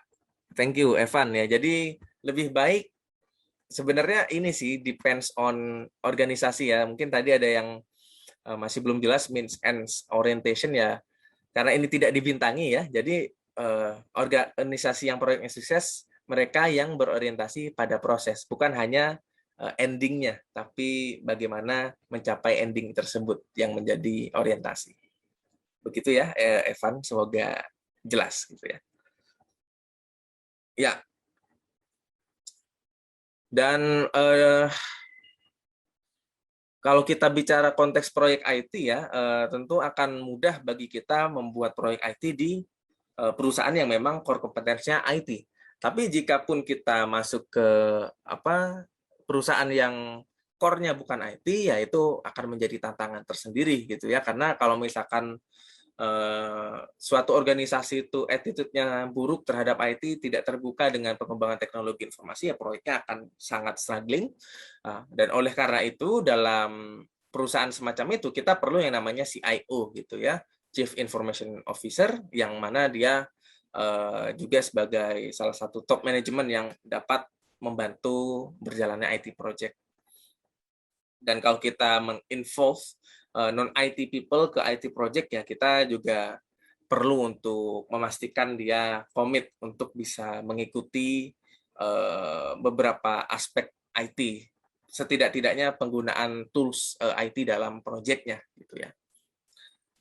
Thank you Evan ya. Jadi lebih baik sebenarnya ini sih depends on organisasi ya. Mungkin tadi ada yang masih belum jelas means and orientation ya. Karena ini tidak dibintangi ya. Jadi organisasi yang proyeknya sukses mereka yang berorientasi pada proses, bukan hanya endingnya, tapi bagaimana mencapai ending tersebut yang menjadi orientasi. Begitu ya Evan, semoga jelas gitu ya. Ya. Dan kalau kita bicara konteks proyek IT ya, tentu akan mudah bagi kita membuat proyek IT di perusahaan yang memang core kompetensinya IT. Tapi jika pun kita masuk ke perusahaan yang core-nya bukan IT, ya itu akan menjadi tantangan tersendiri gitu ya. Karena kalau misalkan suatu organisasi itu attitude-nya buruk terhadap IT, tidak terbuka dengan pengembangan teknologi informasi, ya proyeknya akan sangat struggling. Dan oleh karena itu dalam perusahaan semacam itu kita perlu yang namanya CIO gitu ya, Chief Information Officer, yang mana dia juga sebagai salah satu top manajemen yang dapat membantu berjalannya IT project. Dan kalau kita menginvolve non-IT people ke IT project ya kita juga perlu untuk memastikan dia komit untuk bisa mengikuti beberapa aspek IT, setidak-tidaknya penggunaan tools IT dalam projectnya gitu ya.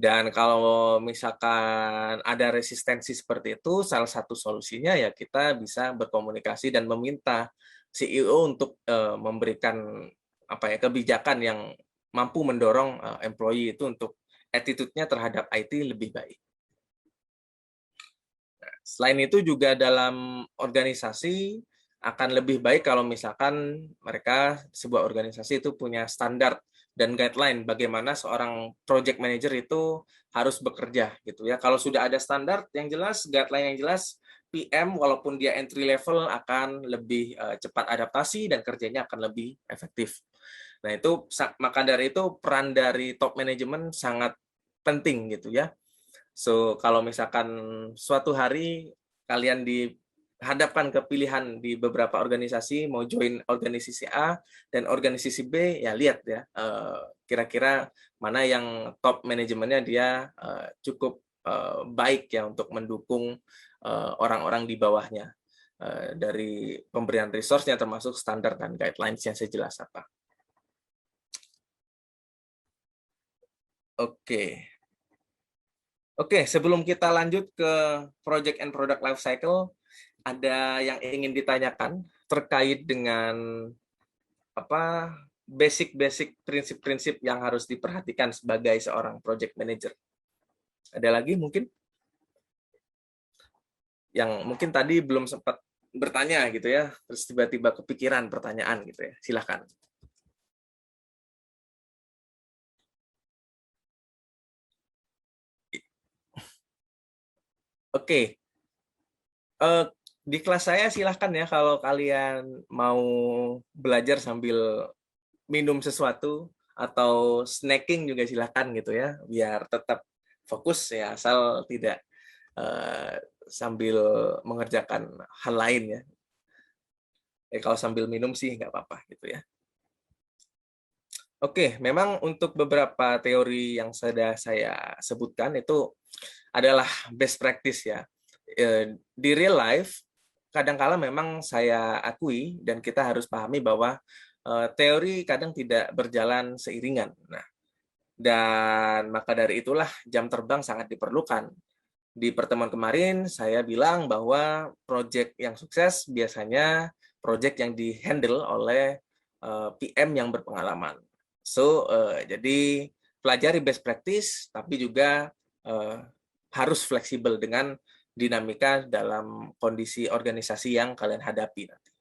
Dan kalau misalkan ada resistensi seperti itu, salah satu solusinya ya kita bisa berkomunikasi dan meminta CEO untuk memberikan kebijakan yang mampu mendorong employee itu untuk attitude-nya terhadap IT lebih baik. Nah, selain itu juga dalam organisasi akan lebih baik kalau misalkan mereka sebuah organisasi itu punya standar dan guideline bagaimana seorang project manager itu harus bekerja gitu ya. Kalau sudah ada standar yang jelas, guideline yang jelas, PM walaupun dia entry level akan lebih cepat adaptasi dan kerjanya akan lebih efektif. Nah, itu maka dari itu peran dari top manajemen sangat penting gitu ya. So, kalau misalkan suatu hari kalian dihadapkan ke pilihan di beberapa organisasi, mau join organisasi A dan organisasi B, ya lihat ya, kira-kira mana yang top manajemennya dia cukup baik ya untuk mendukung orang-orang di bawahnya. Dari pemberian resource-nya termasuk standar dan guidelines yang sejelas apa. Oke, sebelum kita lanjut ke project and product life cycle, ada yang ingin ditanyakan terkait dengan basic prinsip-prinsip yang harus diperhatikan sebagai seorang project manager. Ada lagi mungkin yang mungkin tadi belum sempat bertanya gitu ya, terus tiba-tiba kepikiran pertanyaan gitu ya, silakan. Oke, di kelas saya silahkan ya kalau kalian mau belajar sambil minum sesuatu atau snacking juga silahkan gitu ya, biar tetap fokus ya, asal tidak sambil mengerjakan hal lain ya. Kalau sambil minum sih nggak apa-apa gitu ya. Oke, memang untuk beberapa teori yang sudah saya sebutkan itu adalah best practice ya. Di real life, kadang-kala memang saya akui dan kita harus pahami bahwa teori kadang tidak berjalan seiringan. Nah, dan maka dari itulah jam terbang sangat diperlukan. Di pertemuan kemarin saya bilang bahwa proyek yang sukses biasanya proyek yang dihandle oleh PM yang berpengalaman. So, jadi pelajari best practice, tapi juga harus fleksibel dengan dinamika dalam kondisi organisasi yang kalian hadapi nanti.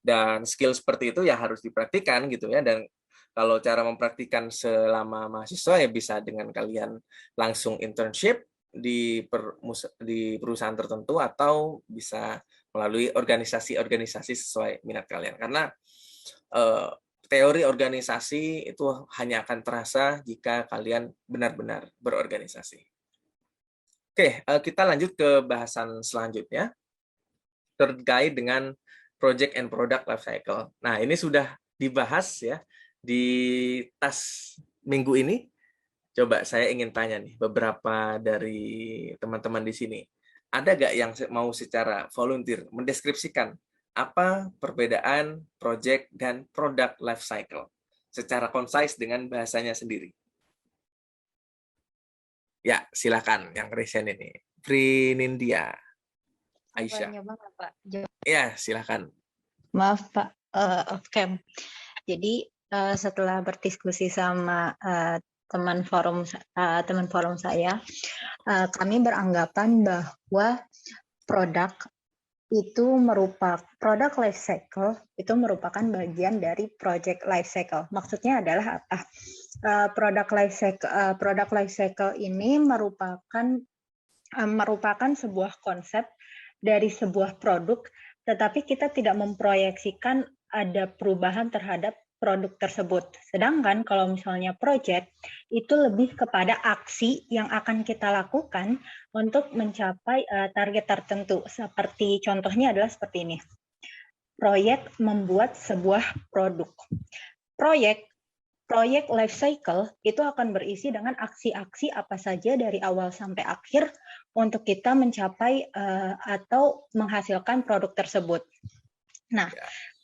Dan skill seperti itu ya harus dipraktikkan gitu ya. Dan kalau cara mempraktikkan selama mahasiswa ya bisa dengan kalian langsung internship di perusahaan tertentu atau bisa melalui organisasi-organisasi sesuai minat kalian. Karena teori organisasi itu hanya akan terasa jika kalian benar-benar berorganisasi. Oke, kita lanjut ke bahasan selanjutnya terkait dengan project and product life cycle. Nah, ini sudah dibahas ya di tas minggu ini. Coba saya ingin tanya nih, beberapa dari teman-teman di sini, ada nggak yang mau secara volunteer mendeskripsikan apa perbedaan project dan product life cycle secara concise dengan bahasanya sendiri? Ya, silakan yang resen ini. Prinindya. Aisyah. Pak. Ya, silakan. Maaf Pak, off cam. Jadi setelah berdiskusi sama teman forum saya, kami beranggapan bahwa produk life cycle itu merupakan bagian dari project life cycle. Maksudnya adalah apa? Product life cycle ini merupakan sebuah konsep dari sebuah produk, tetapi kita tidak memproyeksikan ada perubahan terhadap produk tersebut. Sedangkan kalau misalnya project, itu lebih kepada aksi yang akan kita lakukan untuk mencapai target tertentu. Seperti contohnya adalah seperti ini. Proyek membuat sebuah produk. Proyek life cycle itu akan berisi dengan aksi-aksi apa saja dari awal sampai akhir untuk kita mencapai atau menghasilkan produk tersebut. Nah,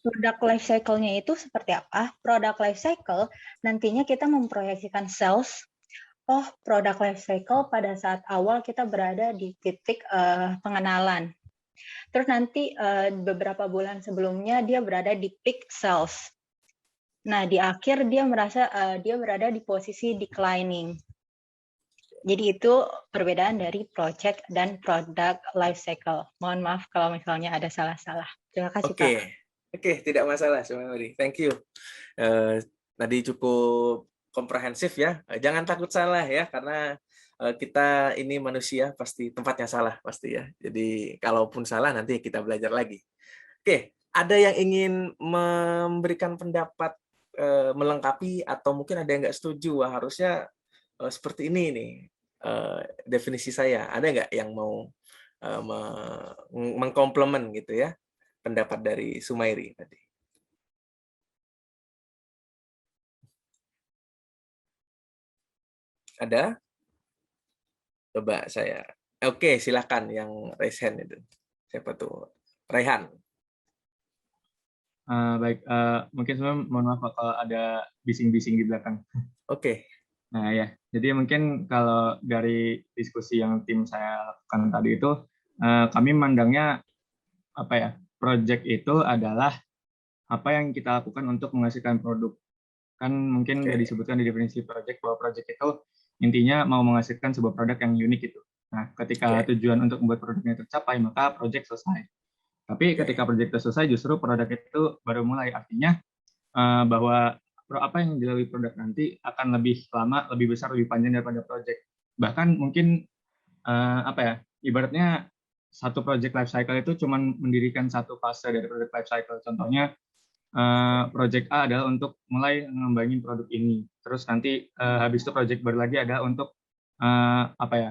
product life cycle-nya itu seperti apa? Product life cycle nantinya kita memproyeksikan sales. Oh, product life cycle pada saat awal kita berada di titik pengenalan. Terus nanti beberapa bulan sebelumnya dia berada di peak sales. Nah, di akhir dia merasa dia berada di posisi declining. Jadi itu perbedaan dari project dan product life cycle. Mohon maaf kalau misalnya ada salah-salah. Terima kasih, Pak. Oke, tidak masalah, Sumari. Thank you. Tadi cukup komprehensif ya. Jangan takut salah ya, karena kita ini manusia pasti tempatnya salah pasti ya. Jadi kalaupun salah nanti kita belajar lagi. Oke, ada yang ingin memberikan pendapat melengkapi atau mungkin ada yang nggak setuju? Wah, harusnya seperti ini nih definisi saya. Ada nggak yang mau mengkomplement gitu ya pendapat dari Sumairi tadi? Ada? Coba saya. Oke, silakan yang raise hand itu. Siapa tuh? Raihan. Baik, mungkin sebenarnya mohon maaf kalau ada bising-bising di belakang. Oke. Nah ya, jadi mungkin kalau dari diskusi yang tim saya lakukan tadi itu, kami memandangnya apa ya, project itu adalah apa yang kita lakukan untuk menghasilkan produk. Kan mungkin udah disebutkan di definisi project bahwa project itu intinya mau menghasilkan sebuah produk yang unik gitu. Nah, ketika tujuan untuk membuat produknya tercapai, maka project selesai. Tapi ketika project itu selesai, justru produk itu baru mulai. Artinya bahwa apa yang dilalui produk nanti akan lebih lama, lebih besar, lebih panjang daripada project. Bahkan mungkin apa ya, ibaratnya satu project life cycle itu cuma mendirikan satu fase dari project life cycle. Contohnya project A adalah untuk mulai mengembangin produk ini. Terus nanti habis itu project baru lagi ada untuk apa ya,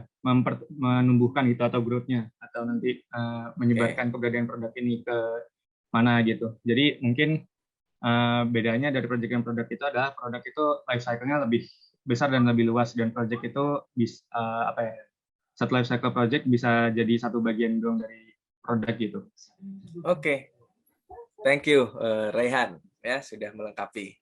menumbuhkan gitu atau growth-nya, atau nanti menyebarkan keberadaan produk ini ke mana gitu. Jadi mungkin bedanya dari project dan produk itu adalah produk itu life cycle-nya lebih besar dan lebih luas, dan project itu bisa apa ya, satu life cycle project bisa jadi satu bagian dong dari produk gitu. Oke. Thank you, Raihan, ya sudah melengkapi.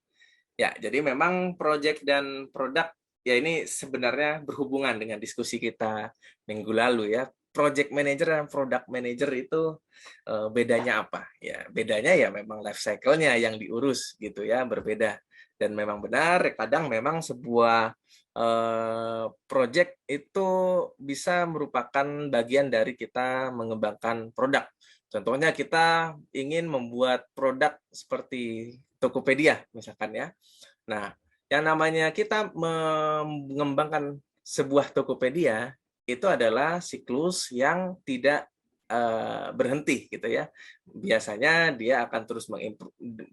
Ya, jadi memang project dan produk ya ini sebenarnya berhubungan dengan diskusi kita minggu lalu ya. Project manager dan product manager itu bedanya apa? Ya, bedanya ya memang life cycle-nya yang diurus gitu ya, berbeda. Dan memang benar, kadang memang sebuah project itu bisa merupakan bagian dari kita mengembangkan produk. Contohnya kita ingin membuat produk seperti Tokopedia misalkan ya. Nah, yang namanya kita mengembangkan sebuah Tokopedia itu adalah siklus yang tidak berhenti gitu ya. Biasanya dia akan terus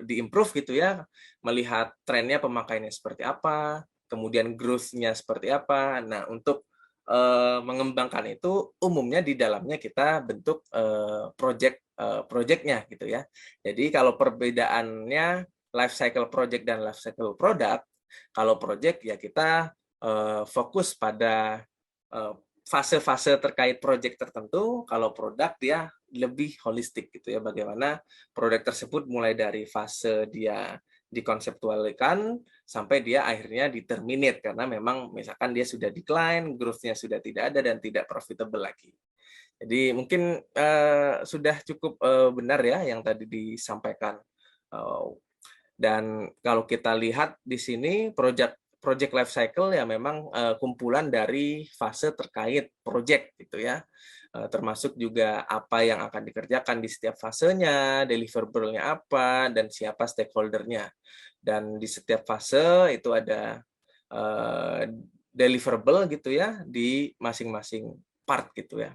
diimprove gitu ya, melihat trennya pemakaiannya seperti apa, kemudian growth-nya seperti apa. Nah, untuk mengembangkan itu umumnya di dalamnya kita bentuk project-nya gitu ya. Jadi kalau perbedaannya life cycle project dan life cycle product, kalau project ya kita fokus pada fase-fase terkait project tertentu, kalau produk dia lebih holistik gitu ya, bagaimana produk tersebut mulai dari fase dia dikonseptualkan sampai dia akhirnya diterminate karena memang misalkan dia sudah decline, growth-nya sudah tidak ada dan tidak profitable lagi. Jadi mungkin sudah cukup benar ya yang tadi disampaikan. Dan kalau kita lihat di sini project life cycle ya memang kumpulan dari fase terkait project gitu ya. Termasuk juga apa yang akan dikerjakan di setiap fasenya, deliverable-nya apa, dan siapa stakeholder-nya. Dan di setiap fase itu ada deliverable gitu ya di masing-masing part gitu ya.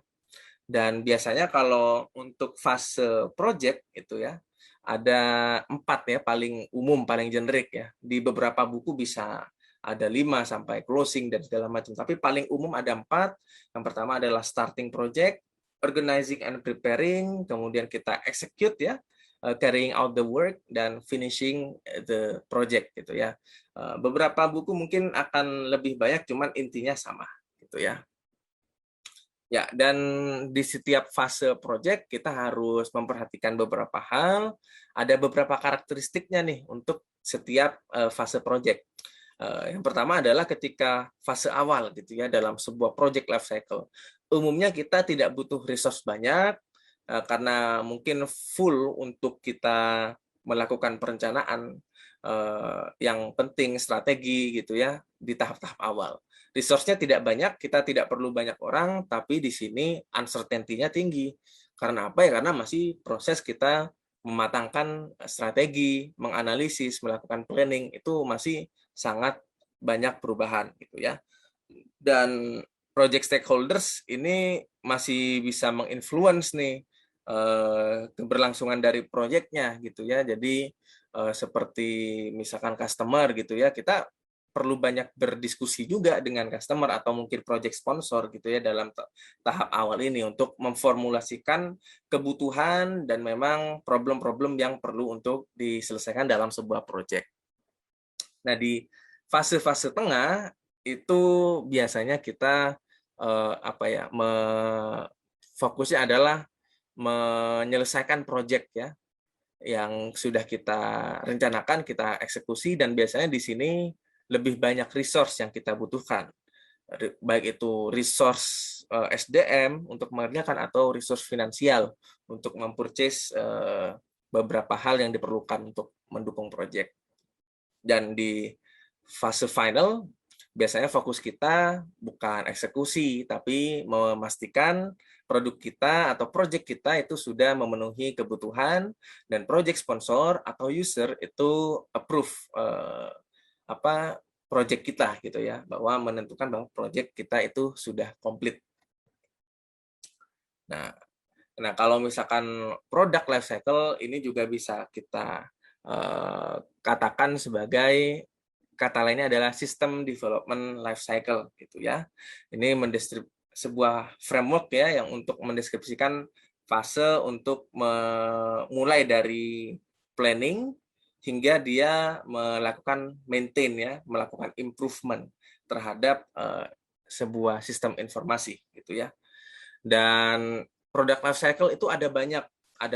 Dan biasanya kalau untuk fase project itu ya ada 4 ya, paling umum, paling generik ya. Di beberapa buku bisa ada 5 sampai closing dan segala macam. Tapi paling umum ada 4. Yang pertama adalah starting project, organizing and preparing, kemudian kita execute ya, carrying out the work, dan finishing the project gitu ya. Beberapa buku mungkin akan lebih banyak, cuman intinya sama gitu ya. Ya, dan di setiap fase project kita harus memperhatikan beberapa hal. Ada beberapa karakteristiknya nih untuk setiap fase project. Yang pertama adalah ketika fase awal gitu ya dalam sebuah project life cycle. Umumnya kita tidak butuh resource banyak karena mungkin full untuk kita melakukan perencanaan yang penting, strategi gitu ya di tahap-tahap awal. Resource-nya tidak banyak, kita tidak perlu banyak orang, tapi di sini uncertainty-nya tinggi. Karena apa ya? Karena masih proses kita mematangkan strategi, menganalisis, melakukan planning, itu masih sangat banyak perubahan gitu ya. Dan project stakeholders ini masih bisa menginfluence nih keberlangsungan dari proyeknya gitu ya. Jadi seperti misalkan customer gitu ya, kita perlu banyak berdiskusi juga dengan customer atau mungkin project sponsor gitu ya dalam tahap awal ini untuk memformulasikan kebutuhan dan memang problem-problem yang perlu untuk diselesaikan dalam sebuah project. Nah, di fase-fase tengah itu biasanya kita fokusnya adalah menyelesaikan project ya yang sudah kita rencanakan, kita eksekusi, dan biasanya di sini lebih banyak resource yang kita butuhkan, baik itu resource SDM untuk mengerjakan atau resource finansial untuk mempurchase beberapa hal yang diperlukan untuk mendukung project. Dan di fase final, biasanya fokus kita bukan eksekusi, tapi memastikan produk kita atau project kita itu sudah memenuhi kebutuhan dan project sponsor atau user itu approve project kita gitu ya, bahwa menentukan bahwa project kita itu sudah komplit. Nah, kalau misalkan product life cycle ini juga bisa kita katakan sebagai kata lainnya adalah system development life cycle gitu ya. Ini sebuah framework ya yang untuk mendeskripsikan fase untuk mulai dari planning hingga dia melakukan maintain ya, melakukan improvement terhadap sebuah sistem informasi gitu ya. Dan product life cycle itu ada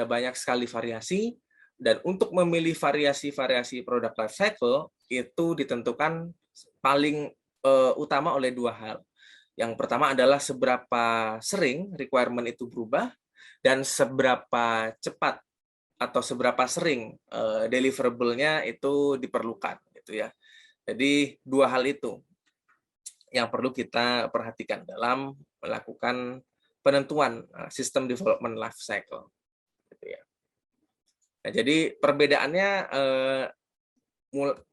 banyak sekali variasi, dan untuk memilih variasi-variasi product life cycle itu ditentukan paling utama oleh dua hal. Yang pertama adalah seberapa sering requirement itu berubah dan seberapa cepat atau seberapa sering deliverable-nya itu diperlukan gitu ya. Jadi dua hal itu yang perlu kita perhatikan dalam melakukan penentuan sistem development life cycle gitu ya. Nah, jadi perbedaannya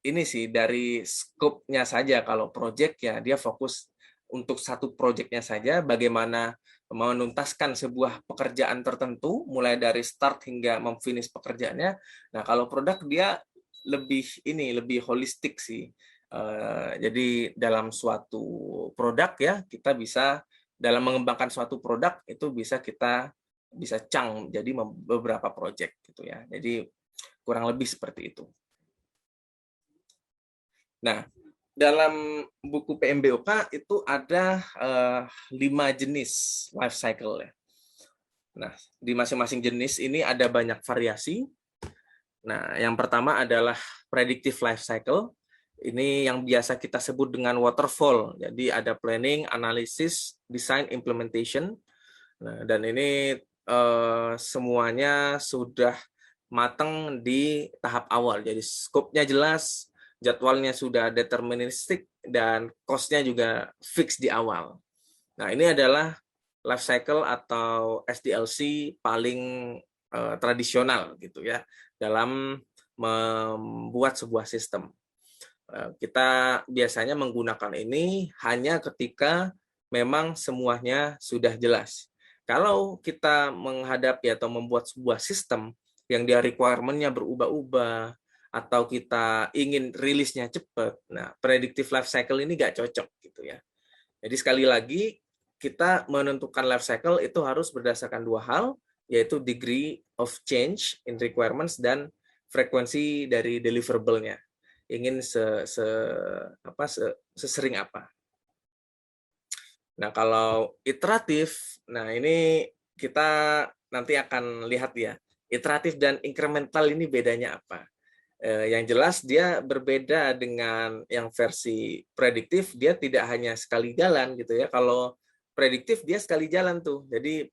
ini sih dari scope-nya saja. Kalau project ya dia fokus untuk satu project-nya saja, bagaimana menuntaskan sebuah pekerjaan tertentu mulai dari start hingga memfinish pekerjaannya. Nah, kalau produk dia lebih holistik sih. Jadi dalam suatu produk ya kita bisa dalam mengembangkan suatu produk itu bisa chunk jadi beberapa project gitu ya. Jadi kurang lebih seperti itu. Nah, dalam buku PMBOK itu ada 5 jenis life cycle ya. Nah, di masing-masing jenis ini ada banyak variasi. Nah, yang pertama adalah predictive life cycle. Ini yang biasa kita sebut dengan waterfall. Jadi ada planning, analysis, design, implementation. Nah, dan ini semuanya sudah matang di tahap awal. Jadi scope-nya jelas, jadwalnya sudah deterministik, dan cost-nya juga fix di awal. Nah, ini adalah life cycle atau SDLC paling tradisional gitu ya dalam membuat sebuah sistem. Kita biasanya menggunakan ini hanya ketika memang semuanya sudah jelas. Kalau kita menghadapi atau membuat sebuah sistem yang dia requirement-nya berubah-ubah, atau kita ingin rilisnya cepat, nah predictive life cycle ini nggak cocok gitu ya. Jadi sekali lagi, kita menentukan life cycle itu harus berdasarkan dua hal, yaitu degree of change in requirements dan frekuensi dari deliverable-nya. Ingin sesering apa. Nah, kalau iteratif, nah ini kita nanti akan lihat ya, iteratif dan incremental ini bedanya apa. Yang jelas dia berbeda dengan yang versi prediktif, dia tidak hanya sekali jalan gitu ya. Kalau prediktif dia sekali jalan tuh, jadi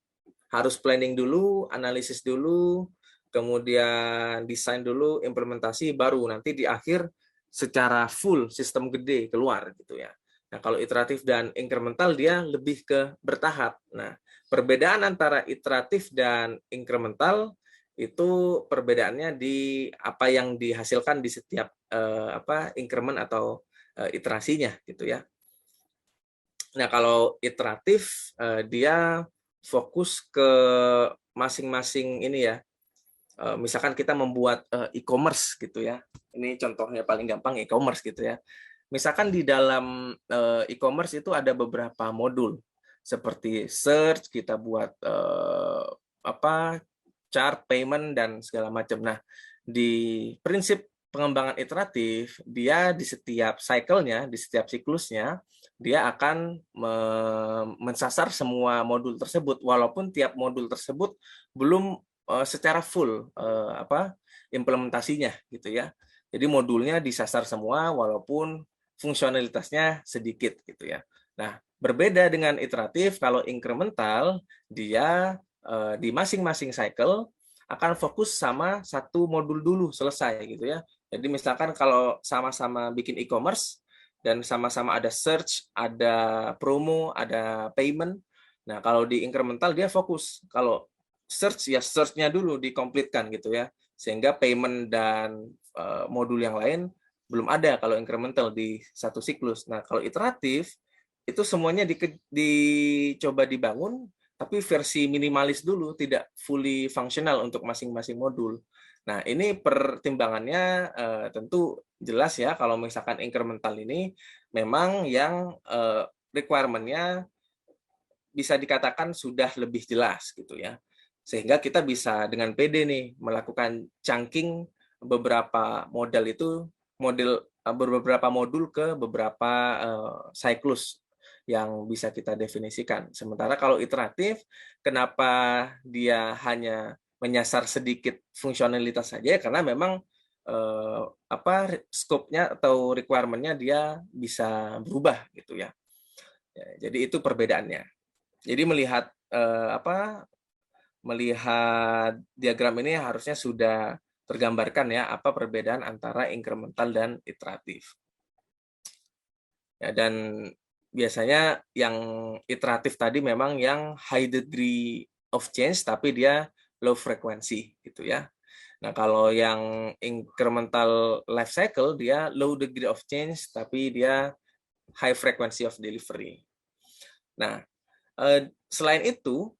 harus planning dulu, analisis dulu, kemudian desain dulu, implementasi, baru nanti di akhir secara full sistem gede keluar gitu ya. Nah, kalau iteratif dan incremental dia lebih ke bertahap. Nah, perbedaan antara iteratif dan incremental itu perbedaannya di apa yang dihasilkan di setiap increment atau iterasinya gitu ya. Nah, kalau iteratif dia fokus ke masing-masing ini ya. Misalkan kita membuat e-commerce gitu ya. Ini contohnya paling gampang e-commerce gitu ya. Misalkan di dalam e-commerce itu ada beberapa modul seperti search, kita buat chart, payment, dan segala macam. Nah, di prinsip pengembangan iteratif, dia di setiap cycle-nya, di setiap siklusnya, dia akan mensasar semua modul tersebut, walaupun tiap modul tersebut belum secara full implementasinya gitu ya. Jadi modulnya disasar semua, walaupun fungsionalitasnya sedikit gitu ya. Nah, berbeda dengan iteratif, kalau incremental dia di masing-masing cycle akan fokus sama satu modul dulu selesai gitu ya. Jadi misalkan kalau sama-sama bikin e-commerce dan sama-sama ada search, ada promo, ada payment. Nah, kalau di incremental dia fokus. Kalau search ya search-nya dulu dikomplitkan gitu ya. Sehingga payment dan modul yang lain belum ada kalau incremental di satu siklus. Nah, kalau iteratif itu semuanya dicoba dibangun tapi versi minimalis dulu, tidak fully functional untuk masing-masing modul. Nah, ini pertimbangannya tentu jelas ya, kalau misalkan incremental ini memang yang requirement-nya bisa dikatakan sudah lebih jelas gitu ya. Sehingga kita bisa dengan pede nih melakukan chunking beberapa beberapa modul ke beberapa siklus yang bisa kita definisikan. Sementara kalau iteratif, kenapa dia hanya menyasar sedikit fungsionalitas saja? Karena memang scope-nya atau requirement-nya dia bisa berubah gitu ya. Jadi itu perbedaannya. Jadi melihat diagram ini harusnya sudah tergambarkan ya apa perbedaan antara incremental dan iteratif. Ya, dan biasanya yang iteratif tadi memang yang high degree of change tapi dia low frequency gitu ya. Nah, kalau yang incremental life cycle dia low degree of change tapi dia high frequency of delivery. Nah, selain itu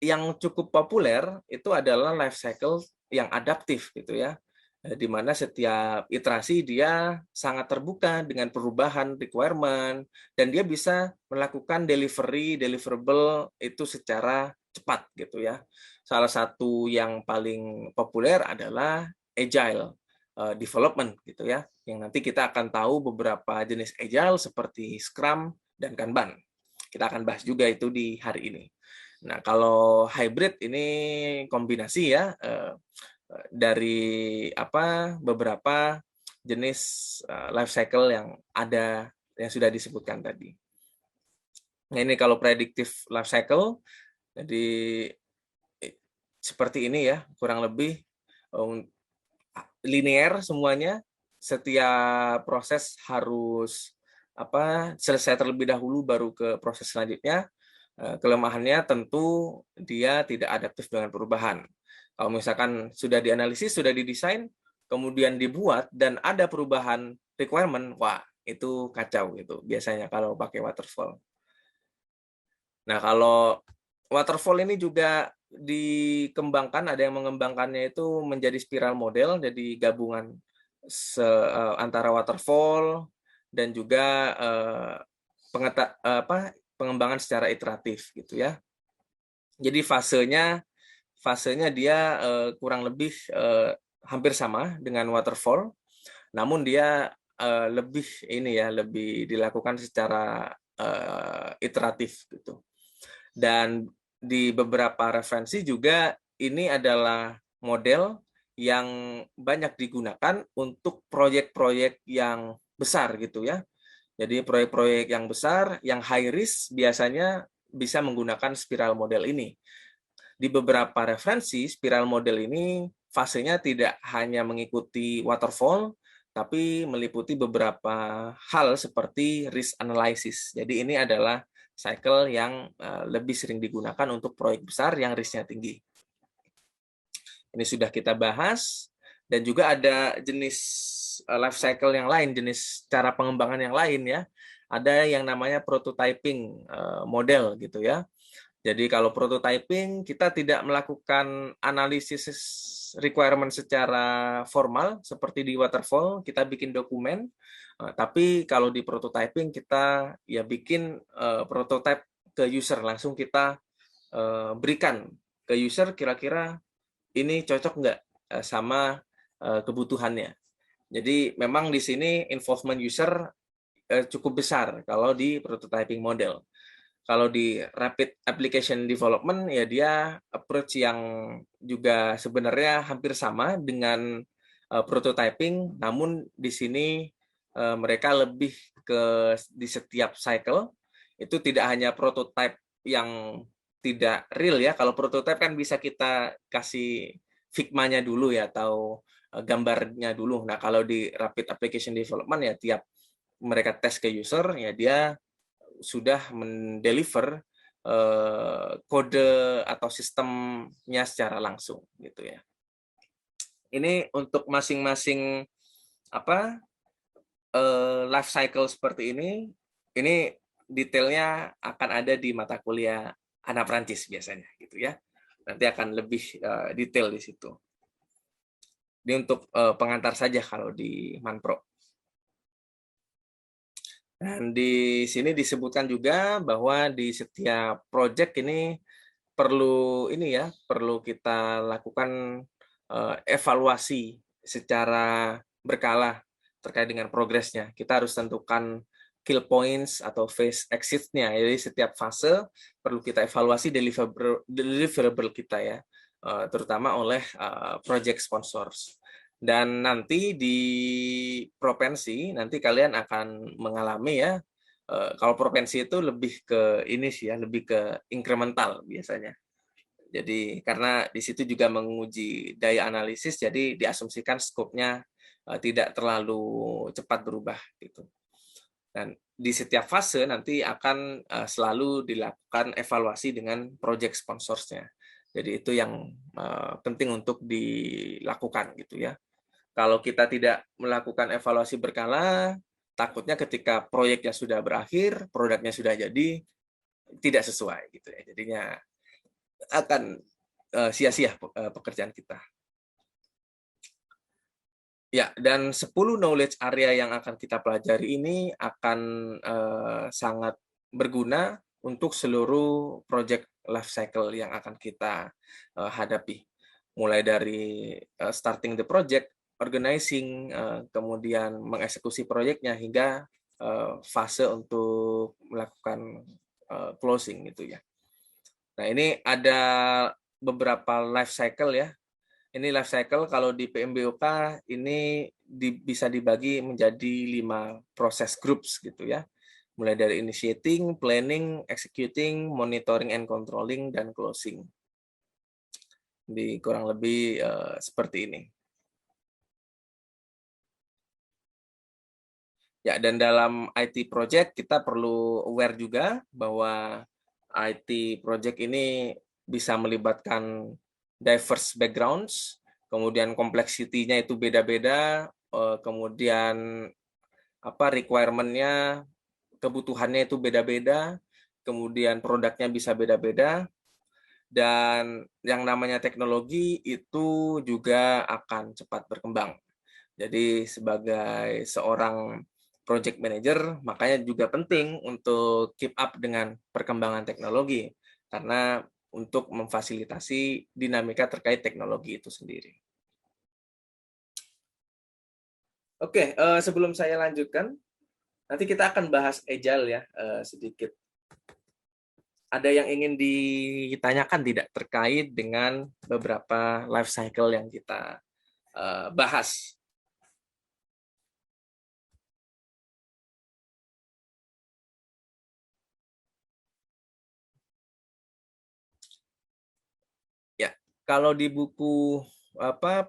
yang cukup populer itu adalah life cycle yang adaptif gitu ya. Di mana setiap iterasi dia sangat terbuka dengan perubahan requirement dan dia bisa melakukan deliverable itu secara cepat gitu ya. Salah satu yang paling populer adalah agile development gitu ya. Yang nanti kita akan tahu beberapa jenis agile seperti Scrum dan Kanban. Kita akan bahas juga itu di hari ini. Nah, kalau hybrid ini kombinasi ya dari beberapa jenis life cycle yang ada yang sudah disebutkan tadi. Nah, ini kalau predictive life cycle, jadi seperti ini ya, kurang lebih linear semuanya. Setiap proses harus selesai terlebih dahulu baru ke proses selanjutnya. Kelemahannya tentu dia tidak adaptif dengan perubahan. Kalau misalkan sudah dianalisis, sudah didesain, kemudian dibuat dan ada perubahan requirement, wah itu kacau gitu biasanya kalau pakai waterfall. Nah, kalau waterfall ini juga dikembangkan, ada yang mengembangkannya itu menjadi spiral model, jadi gabungan antara waterfall dan juga pengembangan secara iteratif gitu ya. Jadi fasenya dia kurang lebih hampir sama dengan waterfall, namun dia lebih dilakukan secara iteratif gitu. Dan di beberapa referensi juga ini adalah model yang banyak digunakan untuk proyek-proyek yang besar gitu ya. Jadi proyek-proyek yang besar, yang high risk biasanya bisa menggunakan spiral model ini. Di beberapa referensi, spiral model ini fasenya tidak hanya mengikuti waterfall, tapi meliputi beberapa hal seperti risk analysis. Jadi ini adalah cycle yang lebih sering digunakan untuk proyek besar yang risknya tinggi. Ini sudah kita bahas, dan juga ada jenis life cycle yang lain, jenis cara pengembangan yang lain ya. Ada yang namanya prototyping model gitu ya. Jadi kalau prototyping kita tidak melakukan analisis requirement secara formal seperti di waterfall, kita bikin dokumen. Tapi kalau di prototyping kita ya bikin prototype ke user, langsung kita berikan ke user kira-kira ini cocok nggak sama kebutuhannya. Jadi memang di sini involvement user cukup besar kalau di prototyping model. Kalau di rapid application development ya dia approach yang juga sebenarnya hampir sama dengan prototyping, namun di sini mereka lebih ke di setiap cycle itu tidak hanya prototype yang tidak real ya. Kalau prototype kan bisa kita kasih Figma-nya dulu ya, atau gambarnya dulu. Nah, kalau di rapid application development ya tiap mereka tes ke user ya dia sudah mendeliver kode atau sistemnya secara langsung gitu ya. Ini untuk masing-masing life cycle seperti ini detailnya akan ada di mata kuliah anak Prancis biasanya gitu ya. Nanti akan lebih detail di situ. Ini untuk pengantar saja kalau di Manpro. Dan di sini disebutkan juga bahwa di setiap project ini perlu kita lakukan evaluasi secara berkala terkait dengan progresnya. Kita harus tentukan kill points atau phase exit-nya. Jadi setiap fase perlu kita evaluasi deliverable kita ya, terutama oleh project sponsors. Dan nanti di propensi nanti kalian akan mengalami ya, kalau propensi itu lebih ke ini sih ya, lebih ke incremental biasanya. Jadi karena di situ juga menguji daya analisis, jadi diasumsikan skopnya tidak terlalu cepat berubah gitu. Dan di setiap fase nanti akan selalu dilakukan evaluasi dengan project sponsorsnya. Jadi itu yang penting untuk dilakukan gitu ya. Kalau kita tidak melakukan evaluasi berkala, takutnya ketika proyeknya sudah berakhir, produknya sudah jadi, tidak sesuai gitu ya. Jadinya akan sia-sia pekerjaan kita. Ya, dan 10 knowledge area yang akan kita pelajari ini akan sangat berguna untuk seluruh project life cycle yang akan kita hadapi. Mulai dari starting the project, organizing, kemudian mengeksekusi proyeknya hingga fase untuk melakukan closing gitu ya. Nah, ini ada beberapa life cycle ya. Ini life cycle kalau di PMBOK ini bisa dibagi menjadi 5 proses groups gitu ya. Mulai dari initiating, planning, executing, monitoring and controlling, dan closing. Di kurang lebih seperti ini. Ya, dan dalam IT project kita perlu aware juga bahwa IT project ini bisa melibatkan diverse backgrounds, kemudian kompleksitinya itu beda-beda, kemudian requirement-nya, kebutuhannya itu beda-beda, kemudian produknya bisa beda-beda, dan yang namanya teknologi itu juga akan cepat berkembang. Jadi sebagai seorang project manager, makanya juga penting untuk keep up dengan perkembangan teknologi, karena untuk memfasilitasi dinamika terkait teknologi itu sendiri. Oke, sebelum saya lanjutkan, nanti kita akan bahas Agile ya, sedikit. Ada yang ingin ditanyakan tidak terkait dengan beberapa life cycle yang kita bahas? Kalau di buku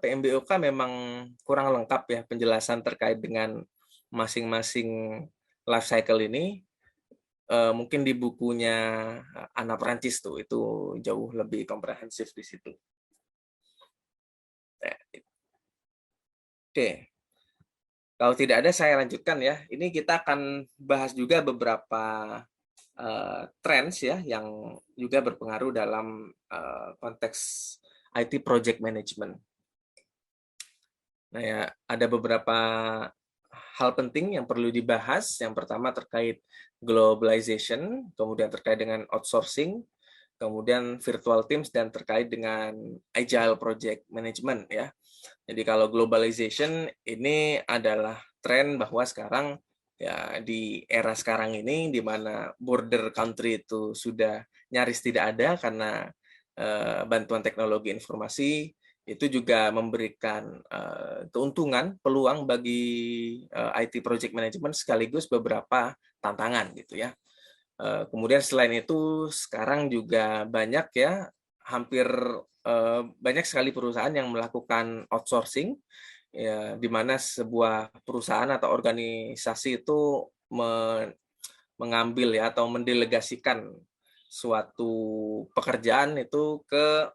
PMBOK memang kurang lengkap ya penjelasan terkait dengan masing-masing life cycle ini. Mungkin di bukunya Ana Prancis tuh itu jauh lebih komprehensif di situ. Oke. Kalau tidak ada saya lanjutkan ya. Ini kita akan bahas juga beberapa trends ya yang juga berpengaruh dalam konteks IT project management. Nah ya, ada beberapa hal penting yang perlu dibahas. Yang pertama terkait globalization, kemudian terkait dengan outsourcing, kemudian virtual teams, dan terkait dengan agile project management ya. Jadi kalau globalization ini adalah tren bahwa sekarang ya di era sekarang ini di mana border country itu sudah nyaris tidak ada karena bantuan teknologi informasi itu juga memberikan keuntungan, peluang bagi IT project management sekaligus beberapa tantangan gitu ya. Kemudian selain itu sekarang juga banyak ya, hampir banyak sekali perusahaan yang melakukan outsourcing, ya, di mana sebuah perusahaan atau organisasi itu mengambil ya atau mendelegasikan suatu pekerjaan itu ke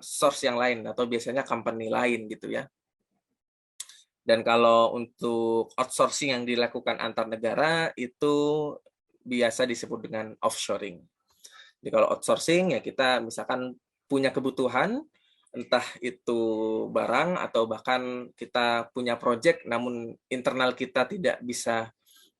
source yang lain atau biasanya company lain gitu ya. Dan kalau untuk outsourcing yang dilakukan antar negara itu biasa disebut dengan offshoring. Jadi kalau outsourcing ya kita misalkan punya kebutuhan, entah itu barang atau bahkan kita punya project namun internal kita tidak bisa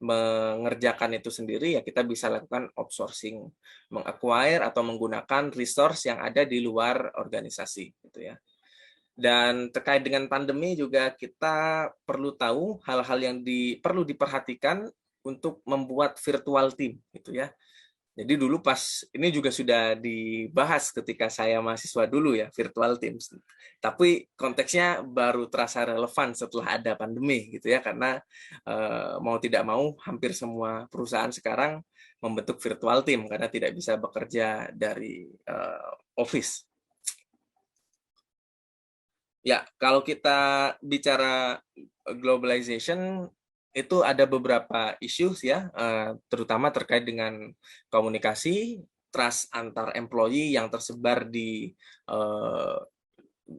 mengerjakan itu sendiri, ya kita bisa lakukan outsourcing, meng-acquire atau menggunakan resource yang ada di luar organisasi gitu ya. Dan terkait dengan pandemi juga kita perlu tahu hal-hal yang perlu diperhatikan untuk membuat virtual team gitu ya. Jadi dulu pas ini juga sudah dibahas ketika saya mahasiswa dulu ya, virtual teams. Tapi konteksnya baru terasa relevan setelah ada pandemi gitu ya, karena mau tidak mau hampir semua perusahaan sekarang membentuk virtual team karena tidak bisa bekerja dari office. Ya, kalau kita bicara globalization, itu ada beberapa issues ya, terutama terkait dengan komunikasi, trust antar employee yang tersebar di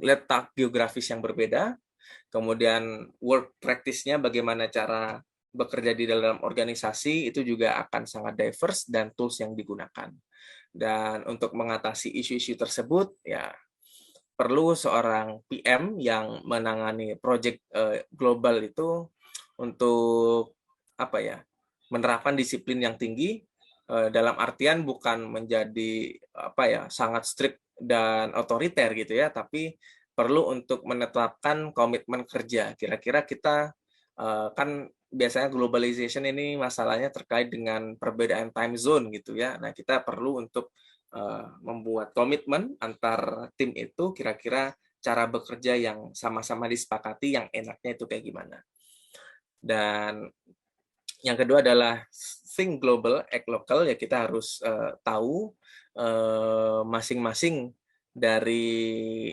letak geografis yang berbeda, kemudian work practice-nya, bagaimana cara bekerja di dalam organisasi, itu juga akan sangat diverse dan tools yang digunakan. Dan untuk mengatasi isu-isu tersebut, ya perlu seorang PM yang menangani proyek global itu untuk apa ya, menerapkan disiplin yang tinggi, dalam artian bukan menjadi apa ya sangat strict dan otoriter gitu ya, tapi perlu untuk menetapkan komitmen kerja. Kira-kira kita kan biasanya globalization ini masalahnya terkait dengan perbedaan time zone gitu ya. Nah, kita perlu untuk membuat komitmen antar tim itu, kira-kira cara bekerja yang sama-sama disepakati yang enaknya itu kayak gimana. Dan yang kedua adalah think global, act local, ya kita harus tahu masing-masing dari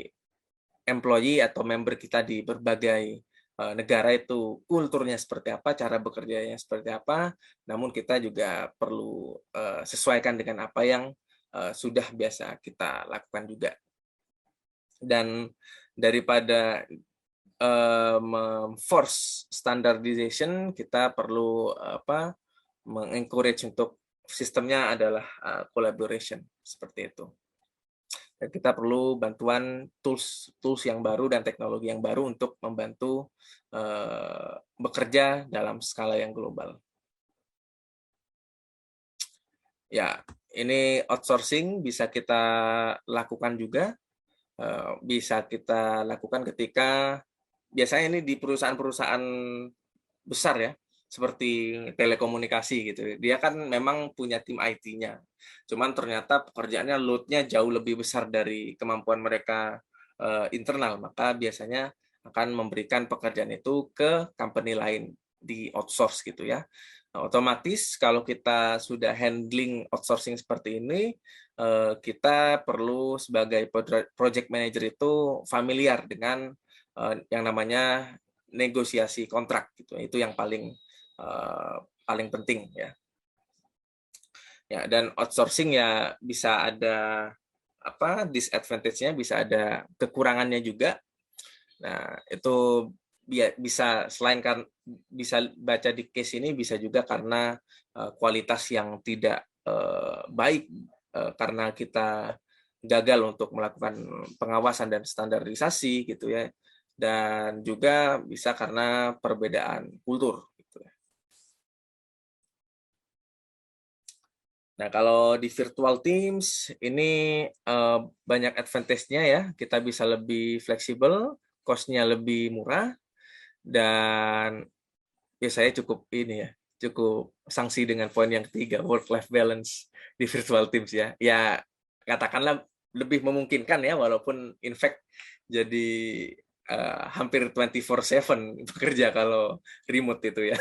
employee atau member kita di berbagai negara itu kulturnya seperti apa, cara bekerjanya seperti apa, namun kita juga perlu sesuaikan dengan apa yang sudah biasa kita lakukan juga. Dan daripada force standardization, kita perlu mengencourage untuk sistemnya adalah collaboration seperti itu. Dan kita perlu bantuan tools yang baru dan teknologi yang baru untuk membantu bekerja dalam skala yang global. Ya, ini outsourcing bisa kita lakukan juga, bisa kita lakukan ketika biasanya ini di perusahaan-perusahaan besar ya, seperti telekomunikasi gitu. Dia kan memang punya tim IT-nya, cuman ternyata pekerjaannya load-nya jauh lebih besar dari kemampuan mereka internal, maka biasanya akan memberikan pekerjaan itu ke company lain di outsource gitu ya. Nah, otomatis kalau kita sudah handling outsourcing seperti ini, kita perlu sebagai project manager itu familiar dengan yang namanya negosiasi kontrak gitu. Itu yang paling penting ya. Ya, dan outsourcing ya bisa ada disadvantage-nya, bisa ada kekurangannya juga. Nah, itu bisa selain kan bisa baca di case ini, bisa juga karena kualitas yang tidak baik karena kita gagal untuk melakukan pengawasan dan standarisasi gitu ya, dan juga bisa karena perbedaan kultur gitu ya. Nah, kalau di virtual teams ini banyak advantage-nya ya, kita bisa lebih fleksibel, cost-nya lebih murah, dan biasanya cukup sanksi dengan poin yang ketiga, work-life balance di virtual teams ya. Ya, katakanlah lebih memungkinkan ya, walaupun in fact jadi hampir 24/7 bekerja kalau remote itu ya.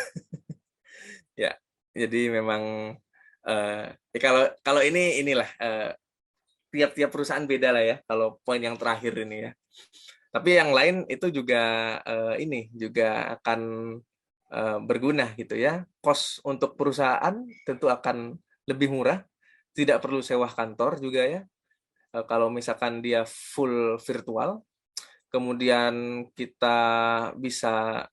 Ya, jadi memang Kalau inilah tiap-tiap perusahaan beda lah ya kalau poin yang terakhir ini ya. Tapi yang lain itu juga ini juga akan berguna gitu ya. Cost untuk perusahaan tentu akan lebih murah, tidak perlu sewa kantor juga ya. Kalau misalkan dia full virtual, kemudian kita bisa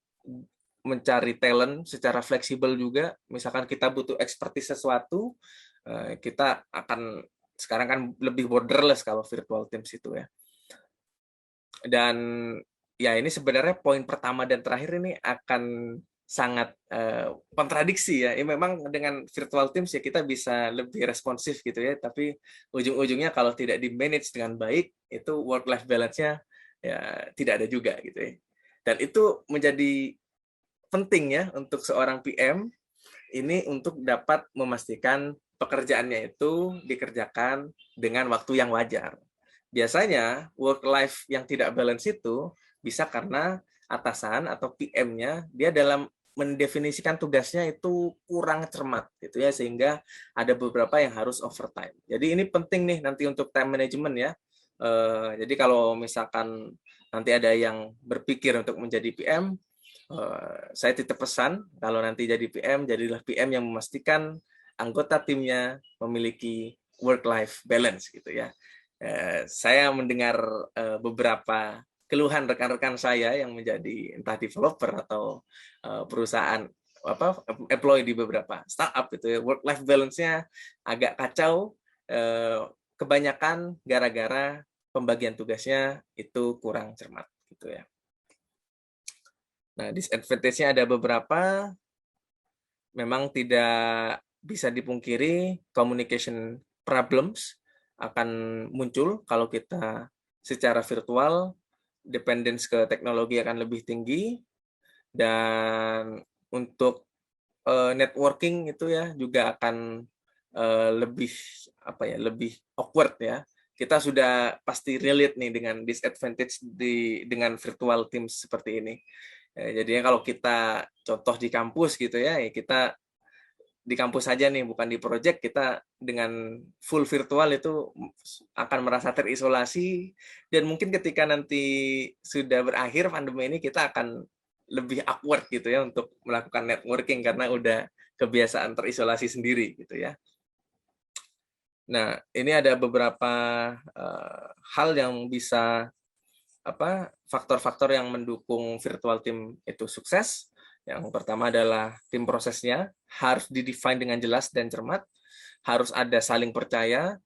mencari talent secara fleksibel juga. Misalkan kita butuh expertise sesuatu, kita akan sekarang kan lebih borderless kalau virtual teams itu ya. Dan ya ini sebenarnya poin pertama dan terakhir ini akan sangat kontradiksi ya. Memang dengan virtual teams ya kita bisa lebih responsif gitu ya, tapi ujung-ujungnya kalau tidak di manage dengan baik itu work life balance-nya ya tidak ada juga gitu ya. Dan itu menjadi penting ya untuk seorang PM ini untuk dapat memastikan pekerjaannya itu dikerjakan dengan waktu yang wajar. Biasanya work life yang tidak balance itu bisa karena atasan atau PM-nya dia dalam mendefinisikan tugasnya itu kurang cermat gitu ya, sehingga ada beberapa yang harus overtime. Jadi ini penting nih nanti untuk time management ya. Jadi kalau misalkan nanti ada yang berpikir untuk menjadi PM, saya titip pesan kalau nanti jadi PM, jadilah PM yang memastikan anggota timnya memiliki work-life balance gitu ya. Saya mendengar beberapa keluhan rekan-rekan saya yang menjadi entah developer atau perusahaan employee di beberapa startup itu ya, work-life balance-nya agak kacau, kebanyakan gara-gara pembagian tugasnya itu kurang cermat gitu ya. Nah, disadvantage-nya ada beberapa, memang tidak bisa dipungkiri communication problems akan muncul kalau kita secara virtual, dependence ke teknologi akan lebih tinggi, dan untuk networking itu ya juga akan lebih lebih awkward ya. Kita sudah pasti relate nih dengan disadvantage dengan virtual teams seperti ini. Jadinya kalau kita contoh di kampus gitu ya, kita di kampus saja nih, bukan di project, kita dengan full virtual itu akan merasa terisolasi, dan mungkin ketika nanti sudah berakhir pandemi ini kita akan lebih awkward gitu ya untuk melakukan networking karena udah kebiasaan terisolasi sendiri gitu ya. Nah, ini ada beberapa hal yang bisa faktor-faktor yang mendukung virtual team itu sukses. Yang pertama adalah tim prosesnya harus didefine dengan jelas dan cermat, harus ada saling percaya,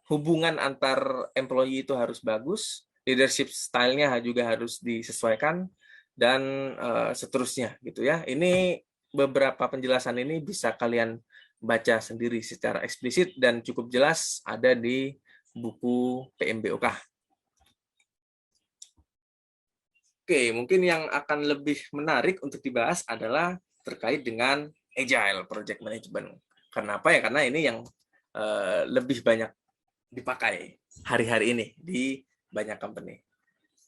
hubungan antar employee itu harus bagus, leadership style-nya juga harus disesuaikan, dan seterusnya gitu ya. Ini beberapa penjelasan ini bisa kalian baca sendiri secara eksplisit dan cukup jelas ada di buku PMBOK. Oke, mungkin yang akan lebih menarik untuk dibahas adalah terkait dengan Agile Project Management. Kenapa ya? Karena ini yang lebih banyak dipakai hari-hari ini di banyak company.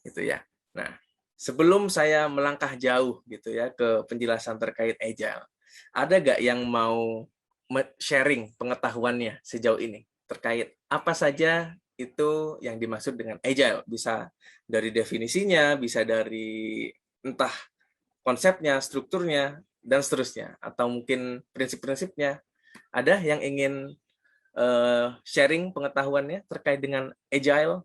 Gitu ya. Nah, sebelum saya melangkah jauh gitu ya ke penjelasan terkait Agile, ada nggak yang mau sharing pengetahuannya sejauh ini terkait apa saja itu yang dimaksud dengan Agile? Bisa dari definisinya, bisa dari entah konsepnya, strukturnya, dan seterusnya, atau mungkin prinsip-prinsipnya. Ada yang ingin sharing pengetahuannya terkait dengan Agile?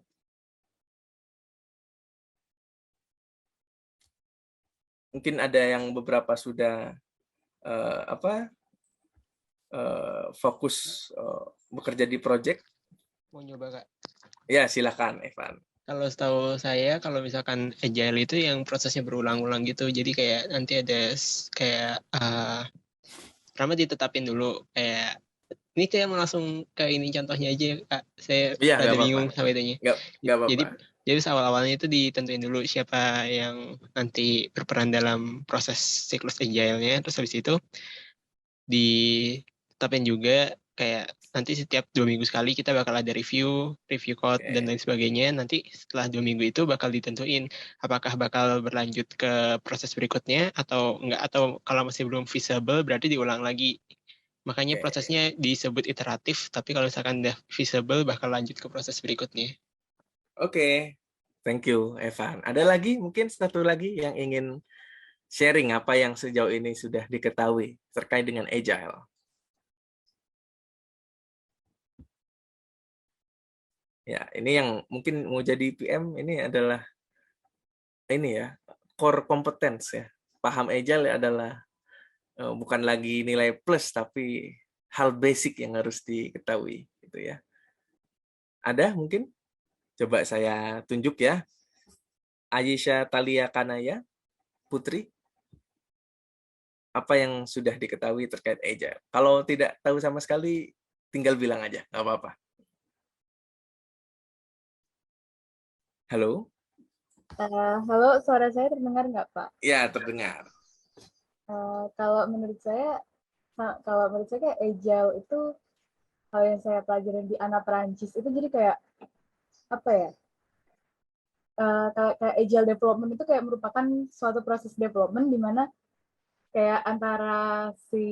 Mungkin ada yang beberapa sudah fokus bekerja di project. Mau nyoba, Kak? Ya, silakan, Evan. Kalau setahu saya, kalau misalkan Agile itu yang prosesnya berulang-ulang gitu. Jadi kayak nanti ada kayak pertama ditetapin dulu kayak ini kayak mau langsung ke ini contohnya aja, Kak. Saya ada bingung sama itunya. Jadi awal-awalnya itu ditentuin dulu siapa yang nanti berperan dalam proses siklus Agile-nya. Terus habis itu ditetapin juga kayak nanti setiap 2 minggu sekali kita bakal ada review code dan lain sebagainya. Nanti setelah 2 minggu itu bakal ditentuin apakah bakal berlanjut ke proses berikutnya atau enggak, atau kalau masih belum feasible berarti diulang lagi Makanya prosesnya disebut iteratif, tapi kalau misalkan udah feasible bakal lanjut ke proses berikutnya. Oke, thank you Evan. Ada lagi mungkin satu lagi yang ingin sharing apa yang sejauh ini sudah diketahui terkait dengan Agile? Ya, ini yang mungkin mau jadi PM ini adalah ini ya, core competence ya. Paham Agile adalah bukan lagi nilai plus tapi hal basic yang harus diketahui gitu ya. Ada mungkin? Coba saya tunjuk ya. Ayesha Talia Kanaya, Putri. Apa yang sudah diketahui terkait Agile? Kalau tidak tahu sama sekali, tinggal bilang aja, nggak apa-apa. Halo? Halo, suara saya terdengar nggak, Pak? Ya, terdengar. Kalau menurut saya kayak Agile itu hal yang saya pelajarin di anak Perancis itu jadi kayak apa ya? Kayak Agile development itu kayak merupakan suatu proses development di mana kayak antara si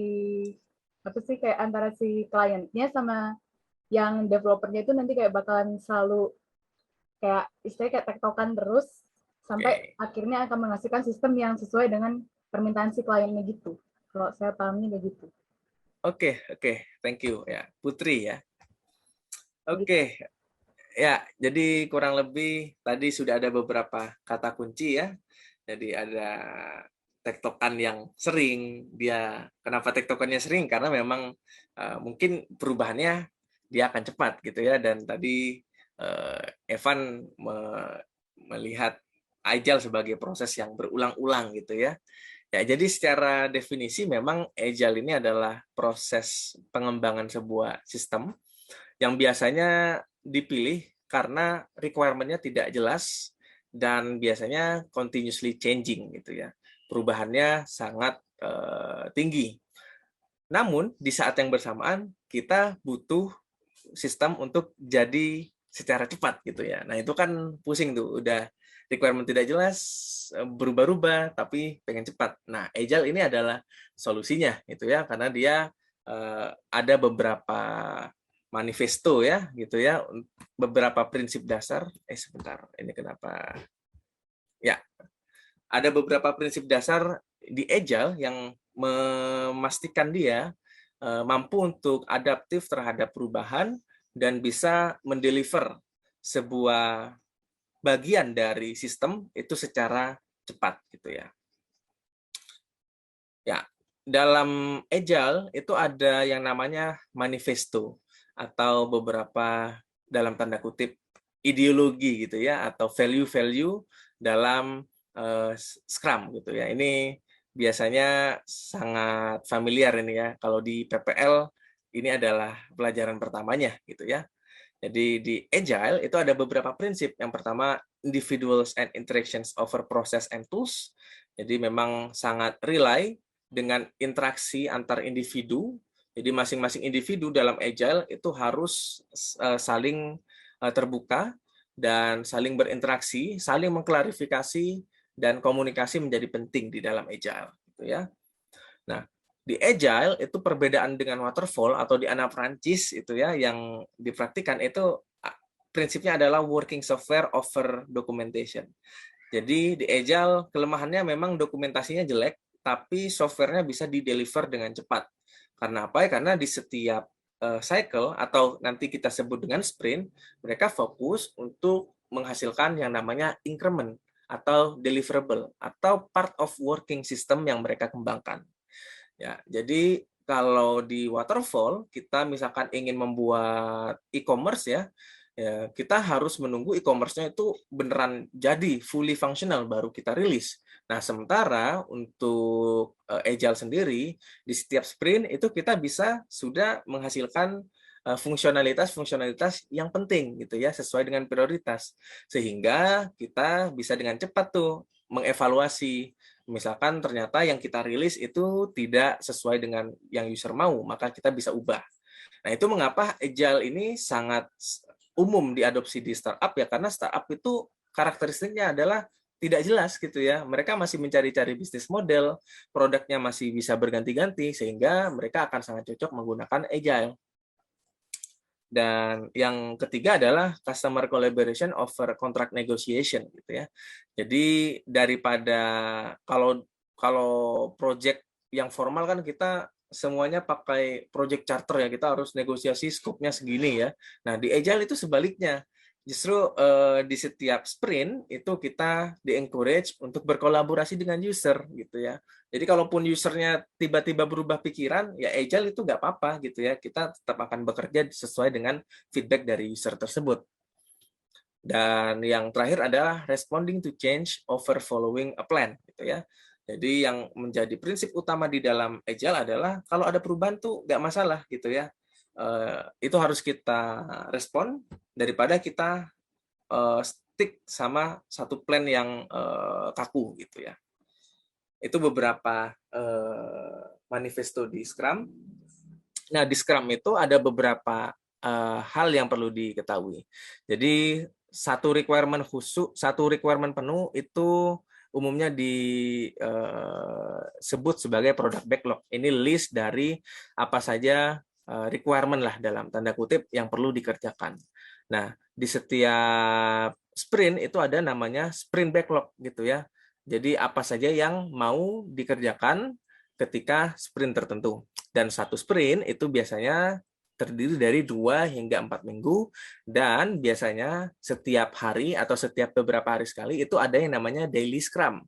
kliennya sama yang developernya itu nanti kayak bakalan selalu kayak istilahnya kayak tektokan terus sampai akhirnya akan menghasilkan sistem yang sesuai dengan permintaan si kliennya gitu. Kalau saya pahamnya begitu. Oke, thank you ya, Putri ya. Oke. Ya, jadi kurang lebih tadi sudah ada beberapa kata kunci ya. Jadi ada tektokan yang sering, kenapa tektokannya sering? Karena memang mungkin perubahannya dia akan cepat gitu ya. Dan tadi Evan melihat Agile sebagai proses yang berulang-ulang gitu ya. Ya, jadi secara definisi memang Agile ini adalah proses pengembangan sebuah sistem yang biasanya dipilih karena requirement-nya tidak jelas dan biasanya continuously changing gitu ya. Perubahannya sangat tinggi. Namun di saat yang bersamaan kita butuh sistem untuk jadi secara cepat gitu ya. Nah, itu kan pusing tuh, udah requirement tidak jelas, berubah-ubah tapi pengen cepat. Nah, Agile ini adalah solusinya gitu ya, karena dia ada beberapa manifesto ya gitu ya, beberapa prinsip dasar. Sebentar, ini kenapa? Ya, ada beberapa prinsip dasar di Agile yang memastikan dia mampu untuk adaptif terhadap perubahan dan bisa mendeliver sebuah bagian dari sistem itu secara cepat gitu ya. Ya, dalam Agile itu ada yang namanya manifesto atau beberapa dalam tanda kutip ideologi gitu ya, atau value-value dalam Scrum gitu ya. Ini biasanya sangat familiar ini ya. Kalau di PPL ini adalah pelajaran pertamanya gitu ya. Jadi di Agile itu ada beberapa prinsip. Yang pertama, individuals and interactions over process and tools. Jadi memang sangat rely dengan interaksi antar individu. Jadi masing-masing individu dalam Agile itu harus saling terbuka dan saling berinteraksi, saling mengklarifikasi, dan komunikasi menjadi penting di dalam Agile. Gitu ya. Nah, di Agile itu perbedaan dengan waterfall atau di anak Prancis itu ya yang dipraktikkan itu prinsipnya adalah working software over documentation. Jadi di Agile kelemahannya memang dokumentasinya jelek, tapi softwarenya bisa di-deliver dengan cepat. Karena apa? Karena di setiap cycle atau nanti kita sebut dengan sprint, mereka fokus untuk menghasilkan yang namanya increment atau deliverable atau part of working system yang mereka kembangkan. Ya, jadi kalau di waterfall kita misalkan ingin membuat e-commerce ya, kita harus menunggu e-commerce-nya itu beneran jadi fully functional baru kita rilis. Nah, sementara untuk Agile sendiri di setiap sprint itu kita bisa sudah menghasilkan fungsionalitas-fungsionalitas yang penting gitu ya, sesuai dengan prioritas. Sehingga kita bisa dengan cepat tuh mengevaluasi. Misalkan ternyata yang kita rilis itu tidak sesuai dengan yang user mau, maka kita bisa ubah. Nah, itu mengapa Agile ini sangat umum diadopsi di startup ya, karena startup itu karakteristiknya adalah tidak jelas gitu ya. Mereka masih mencari-cari bisnis model, produknya masih bisa berganti-ganti, sehingga mereka akan sangat cocok menggunakan agile. Dan yang ketiga adalah customer collaboration over contract negotiation gitu ya. Jadi daripada kalau project yang formal kan kita semuanya pakai project charter ya, kita harus negosiasi scope-nya segini ya. Nah, di agile itu sebaliknya. Justru di setiap sprint itu kita di-encourage untuk berkolaborasi dengan user gitu ya. Jadi kalaupun usernya tiba-tiba berubah pikiran, ya agile itu nggak apa-apa gitu ya. Kita tetap akan bekerja sesuai dengan feedback dari user tersebut. Dan yang terakhir adalah responding to change over following a plan gitu ya. Jadi yang menjadi prinsip utama di dalam agile adalah kalau ada perubahan tuh nggak masalah gitu ya. Itu harus kita respon daripada kita stick sama satu plan yang kaku gitu ya. Itu beberapa manifesto di Scrum. Nah, di Scrum itu ada beberapa hal yang perlu diketahui. Jadi satu requirement penuh itu umumnya disebut sebagai product backlog. Ini list dari apa saja requirement lah dalam tanda kutip yang perlu dikerjakan. Nah, di setiap sprint itu ada namanya sprint backlog gitu ya. Jadi apa saja yang mau dikerjakan ketika sprint tertentu. Dan satu sprint itu biasanya terdiri dari 2 hingga 4 minggu, dan biasanya setiap hari atau setiap beberapa hari sekali itu ada yang namanya daily scrum.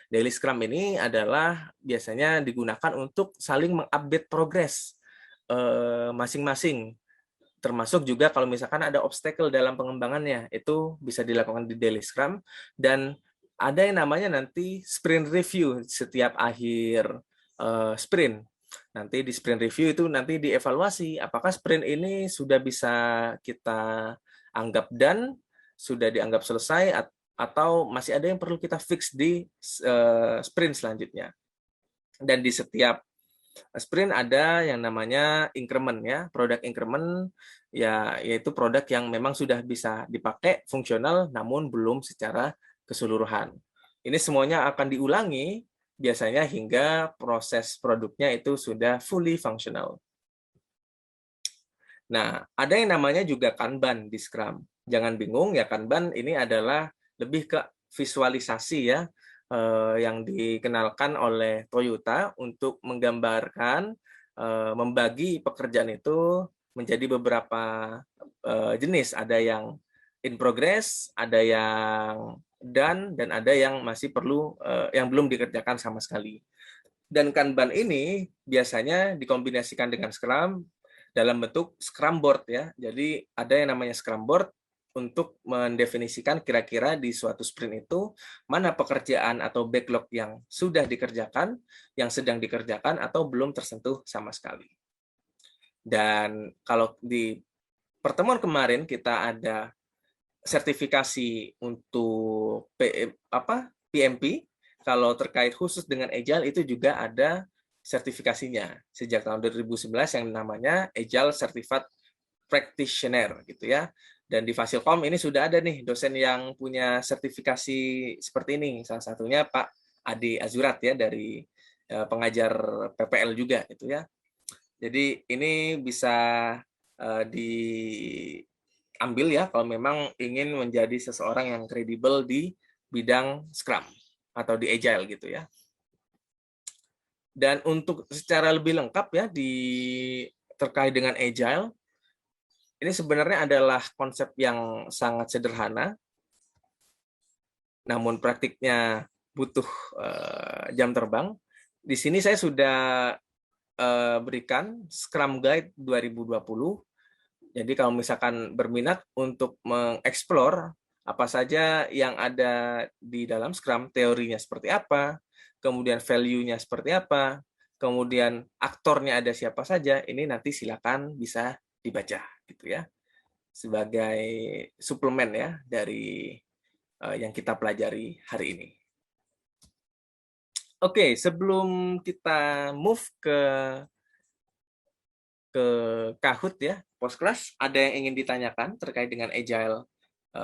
Daily scrum ini adalah biasanya digunakan untuk saling mengupdate progres masing-masing. Termasuk juga kalau misalkan ada obstacle dalam pengembangannya, itu bisa dilakukan di daily scrum. Dan ada yang namanya nanti sprint review setiap akhir sprint. Nanti di sprint review itu nanti dievaluasi apakah sprint ini sudah bisa kita anggap done, sudah dianggap selesai, atau masih ada yang perlu kita fix di sprint selanjutnya. Dan di setiap sprint ada yang namanya increment ya, product increment ya, yaitu produk yang memang sudah bisa dipakai fungsional namun belum secara keseluruhan. Ini semuanya akan diulangi biasanya hingga proses produknya itu sudah fully functional. Nah, ada yang namanya juga Kanban di Scrum. Jangan bingung ya, Kanban ini adalah lebih ke visualisasi ya, yang dikenalkan oleh Toyota untuk menggambarkan, membagi pekerjaan itu menjadi beberapa jenis. Ada yang in progress, ada yang done, dan ada yang masih perlu, yang belum dikerjakan sama sekali. Dan Kanban ini biasanya dikombinasikan dengan Scrum dalam bentuk Scrum Board ya. Jadi ada yang namanya Scrum Board untuk mendefinisikan kira-kira di suatu sprint itu mana pekerjaan atau backlog yang sudah dikerjakan, yang sedang dikerjakan, atau belum tersentuh sama sekali. Dan kalau di pertemuan kemarin kita ada sertifikasi untuk PMP, kalau terkait khusus dengan Agile itu juga ada sertifikasinya sejak tahun 2011 yang namanya Agile Certified Practitioner gitu ya. Dan di Fasilkom ini sudah ada nih dosen yang punya sertifikasi seperti ini. Salah satunya Pak Ade Azurat ya, dari pengajar PPL juga gitu ya. Jadi ini bisa diambil ya kalau memang ingin menjadi seseorang yang kredibel di bidang Scrum atau di Agile gitu ya. Dan untuk secara lebih lengkap ya terkait dengan Agile, ini sebenarnya adalah konsep yang sangat sederhana, namun praktiknya butuh jam terbang. Di sini saya sudah berikan Scrum Guide 2020. Jadi kalau misalkan berminat untuk mengeksplor apa saja yang ada di dalam Scrum, teorinya seperti apa, kemudian value-nya seperti apa, kemudian aktornya ada siapa saja, ini nanti silakan bisa dibaca gitu ya, sebagai suplemen ya dari yang kita pelajari hari ini. Oke, sebelum kita move ke Kahoot ya, Postgres, ada yang ingin ditanyakan terkait dengan Agile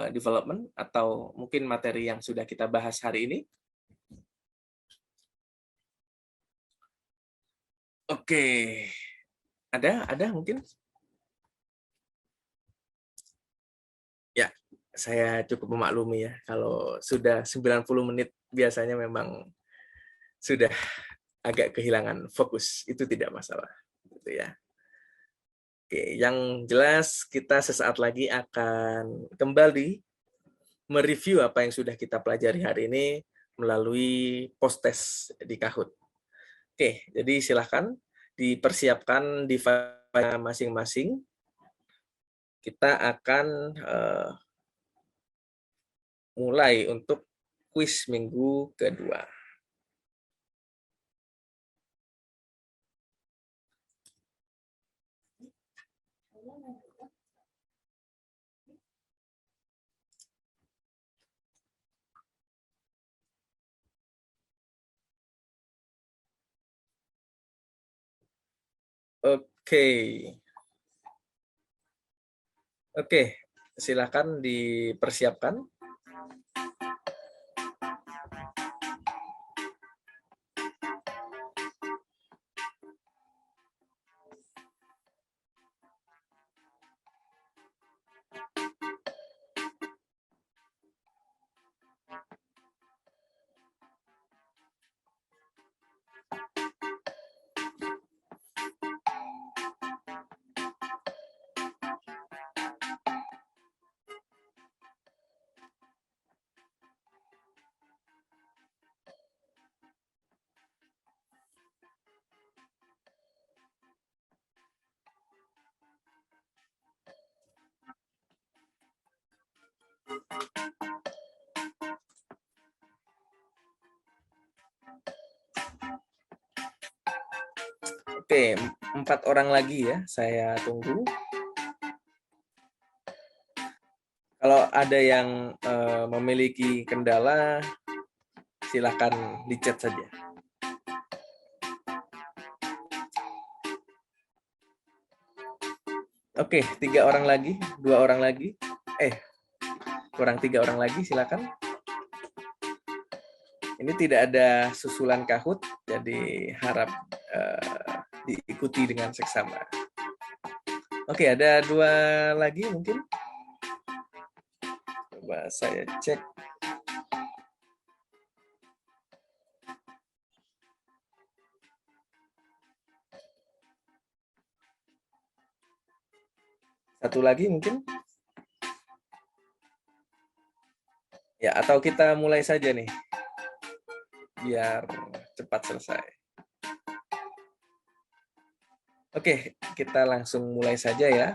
development atau mungkin materi yang sudah kita bahas hari ini? Oke, ada mungkin? Ya, saya cukup memaklumi ya, kalau sudah 90 menit biasanya memang sudah agak kehilangan fokus, itu tidak masalah, gitu ya. Oke, yang jelas kita sesaat lagi akan kembali mereview apa yang sudah kita pelajari hari ini melalui post-test di Kahoot. Oke, jadi silahkan dipersiapkan device masing-masing. Kita akan mulai untuk kuis minggu kedua. Oke, silakan dipersiapkan. Oke, 4 orang lagi ya, saya tunggu. Kalau ada yang memiliki kendala, silakan di-chat saja. Oke, 3 orang lagi, 2 orang lagi. Kurang 3 orang lagi, silakan. Ini tidak ada susulan Kahoot, jadi harap diikuti dengan seksama. Oke, ada 2 lagi mungkin. Coba saya cek. Satu lagi mungkin. Ya, atau kita mulai saja nih. Biar cepat selesai. Oke, kita langsung mulai saja ya.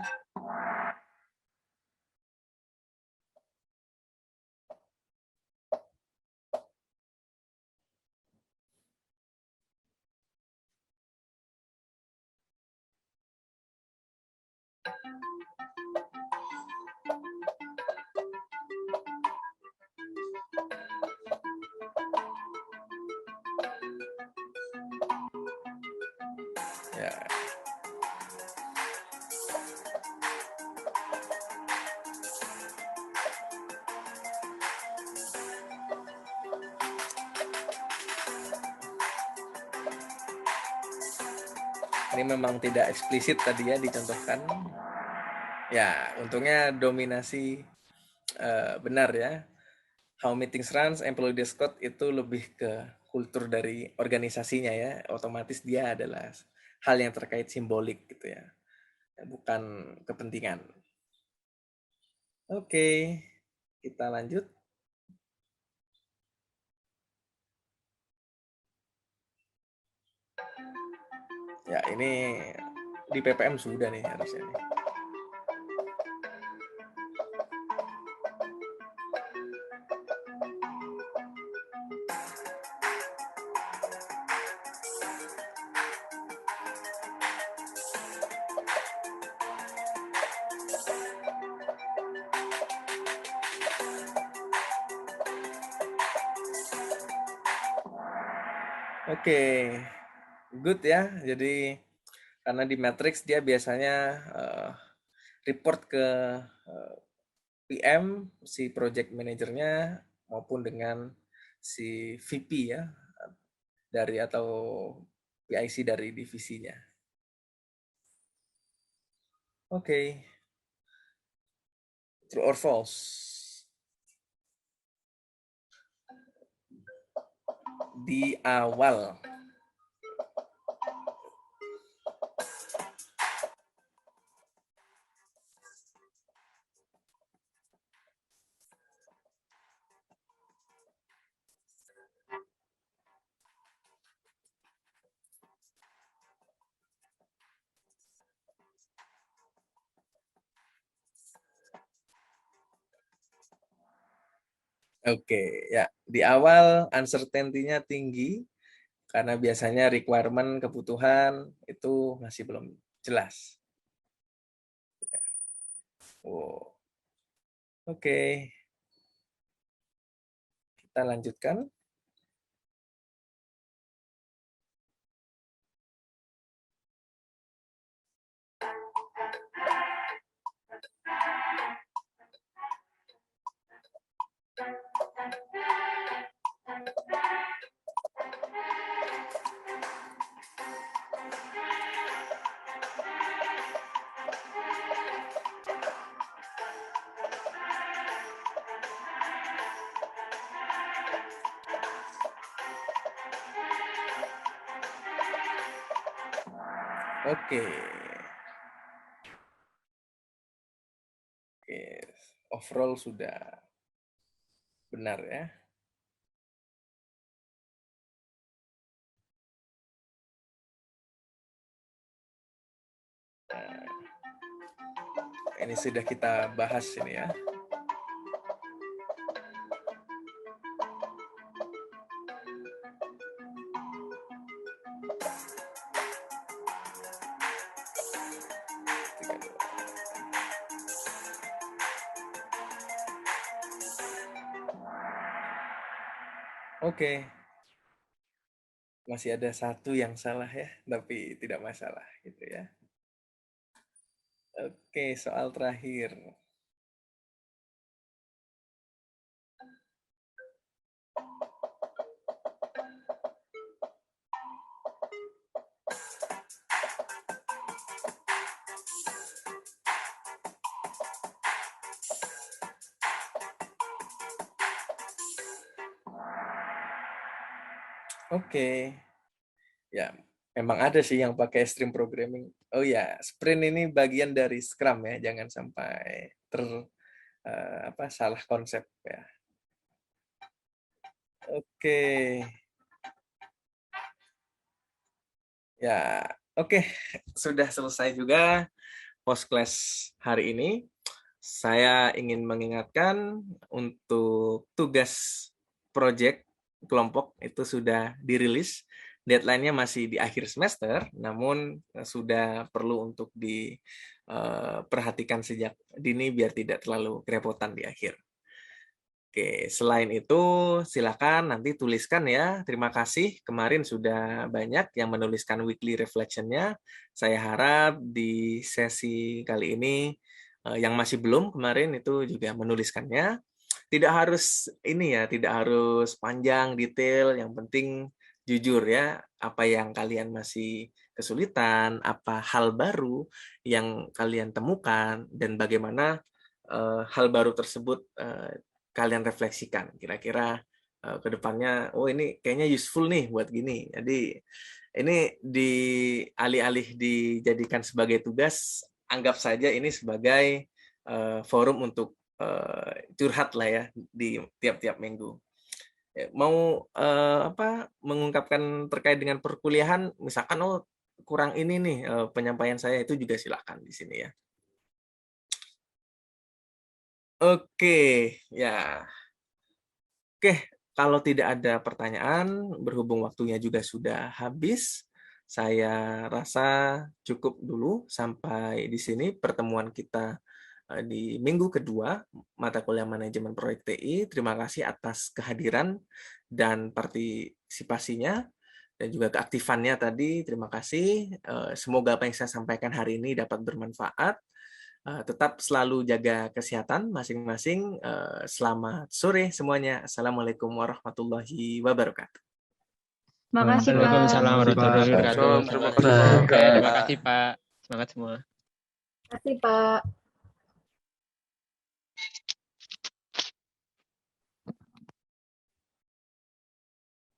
Ya. Ini memang tidak eksplisit tadi ya dicontohkan. Ya, untungnya dominasi benar ya. How meetings runs, employee dress code itu lebih ke kultur dari organisasinya ya. Otomatis dia adalah hal yang terkait simbolik gitu ya. Bukan kepentingan. Oke, kita lanjut. Ya, ini di PPM sudah nih harusnya nih. Oke, good ya. Jadi karena di matrix dia biasanya report ke PM, si project manajernya, maupun dengan si VP ya, dari atau PIC dari divisinya. Oke. True or false? Di awal. Oke, ya. Di awal uncertainty-nya tinggi karena biasanya requirement kebutuhan itu masih belum jelas. Oh. Oke. Kita lanjutkan. Oke. Oke, overall sudah benar ya. Nah, ini sudah kita bahas ini ya. Oke. Masih ada satu yang salah ya, tapi tidak masalah gitu ya. Oke, soal terakhir. Oke. Ya, memang ada sih yang pakai stream programming. Oh ya, sprint ini bagian dari Scrum ya, jangan sampai salah konsep ya. Oke. Ya, oke. Sudah selesai juga post class hari ini. Saya ingin mengingatkan untuk tugas project kelompok itu sudah dirilis. Deadline-nya masih di akhir semester, namun sudah perlu untuk diperhatikan sejak dini biar tidak terlalu kerepotan di akhir. Oke, selain itu silakan nanti tuliskan ya. Terima kasih kemarin sudah banyak yang menuliskan weekly reflection-nya. Saya harap di sesi kali ini yang masih belum kemarin itu juga menuliskannya. Tidak harus ini ya, tidak harus panjang, detail, yang penting jujur ya, apa yang kalian masih kesulitan, apa hal baru yang kalian temukan, dan bagaimana hal baru tersebut kalian refleksikan. Kira-kira ke depannya, oh ini kayaknya useful nih buat gini. Jadi ini alih-alih dijadikan sebagai tugas, anggap saja ini sebagai forum untuk curhat lah ya di tiap-tiap minggu. Mau mengungkapkan terkait dengan perkuliahan, misalkan oh kurang ini nih penyampaian saya, itu juga silakan di sini ya. Oke, ya. Oke, kalau tidak ada pertanyaan, berhubung waktunya juga sudah habis, saya rasa cukup dulu sampai di sini pertemuan kita di minggu kedua mata kuliah manajemen proyek TI. Terima kasih atas kehadiran dan partisipasinya dan juga keaktifannya tadi. Terima kasih. Semoga apa yang saya sampaikan hari ini dapat bermanfaat. Tetap selalu jaga kesehatan masing-masing. Selamat sore semuanya. Assalamualaikum warahmatullahi wabarakatuh. Makasih, Pak. Waalaikumsalam warahmatullahi wabarakatuh. Terima kasih, Pak. Terima kasih, Pak. Semangat semua. Terima kasih, Pak.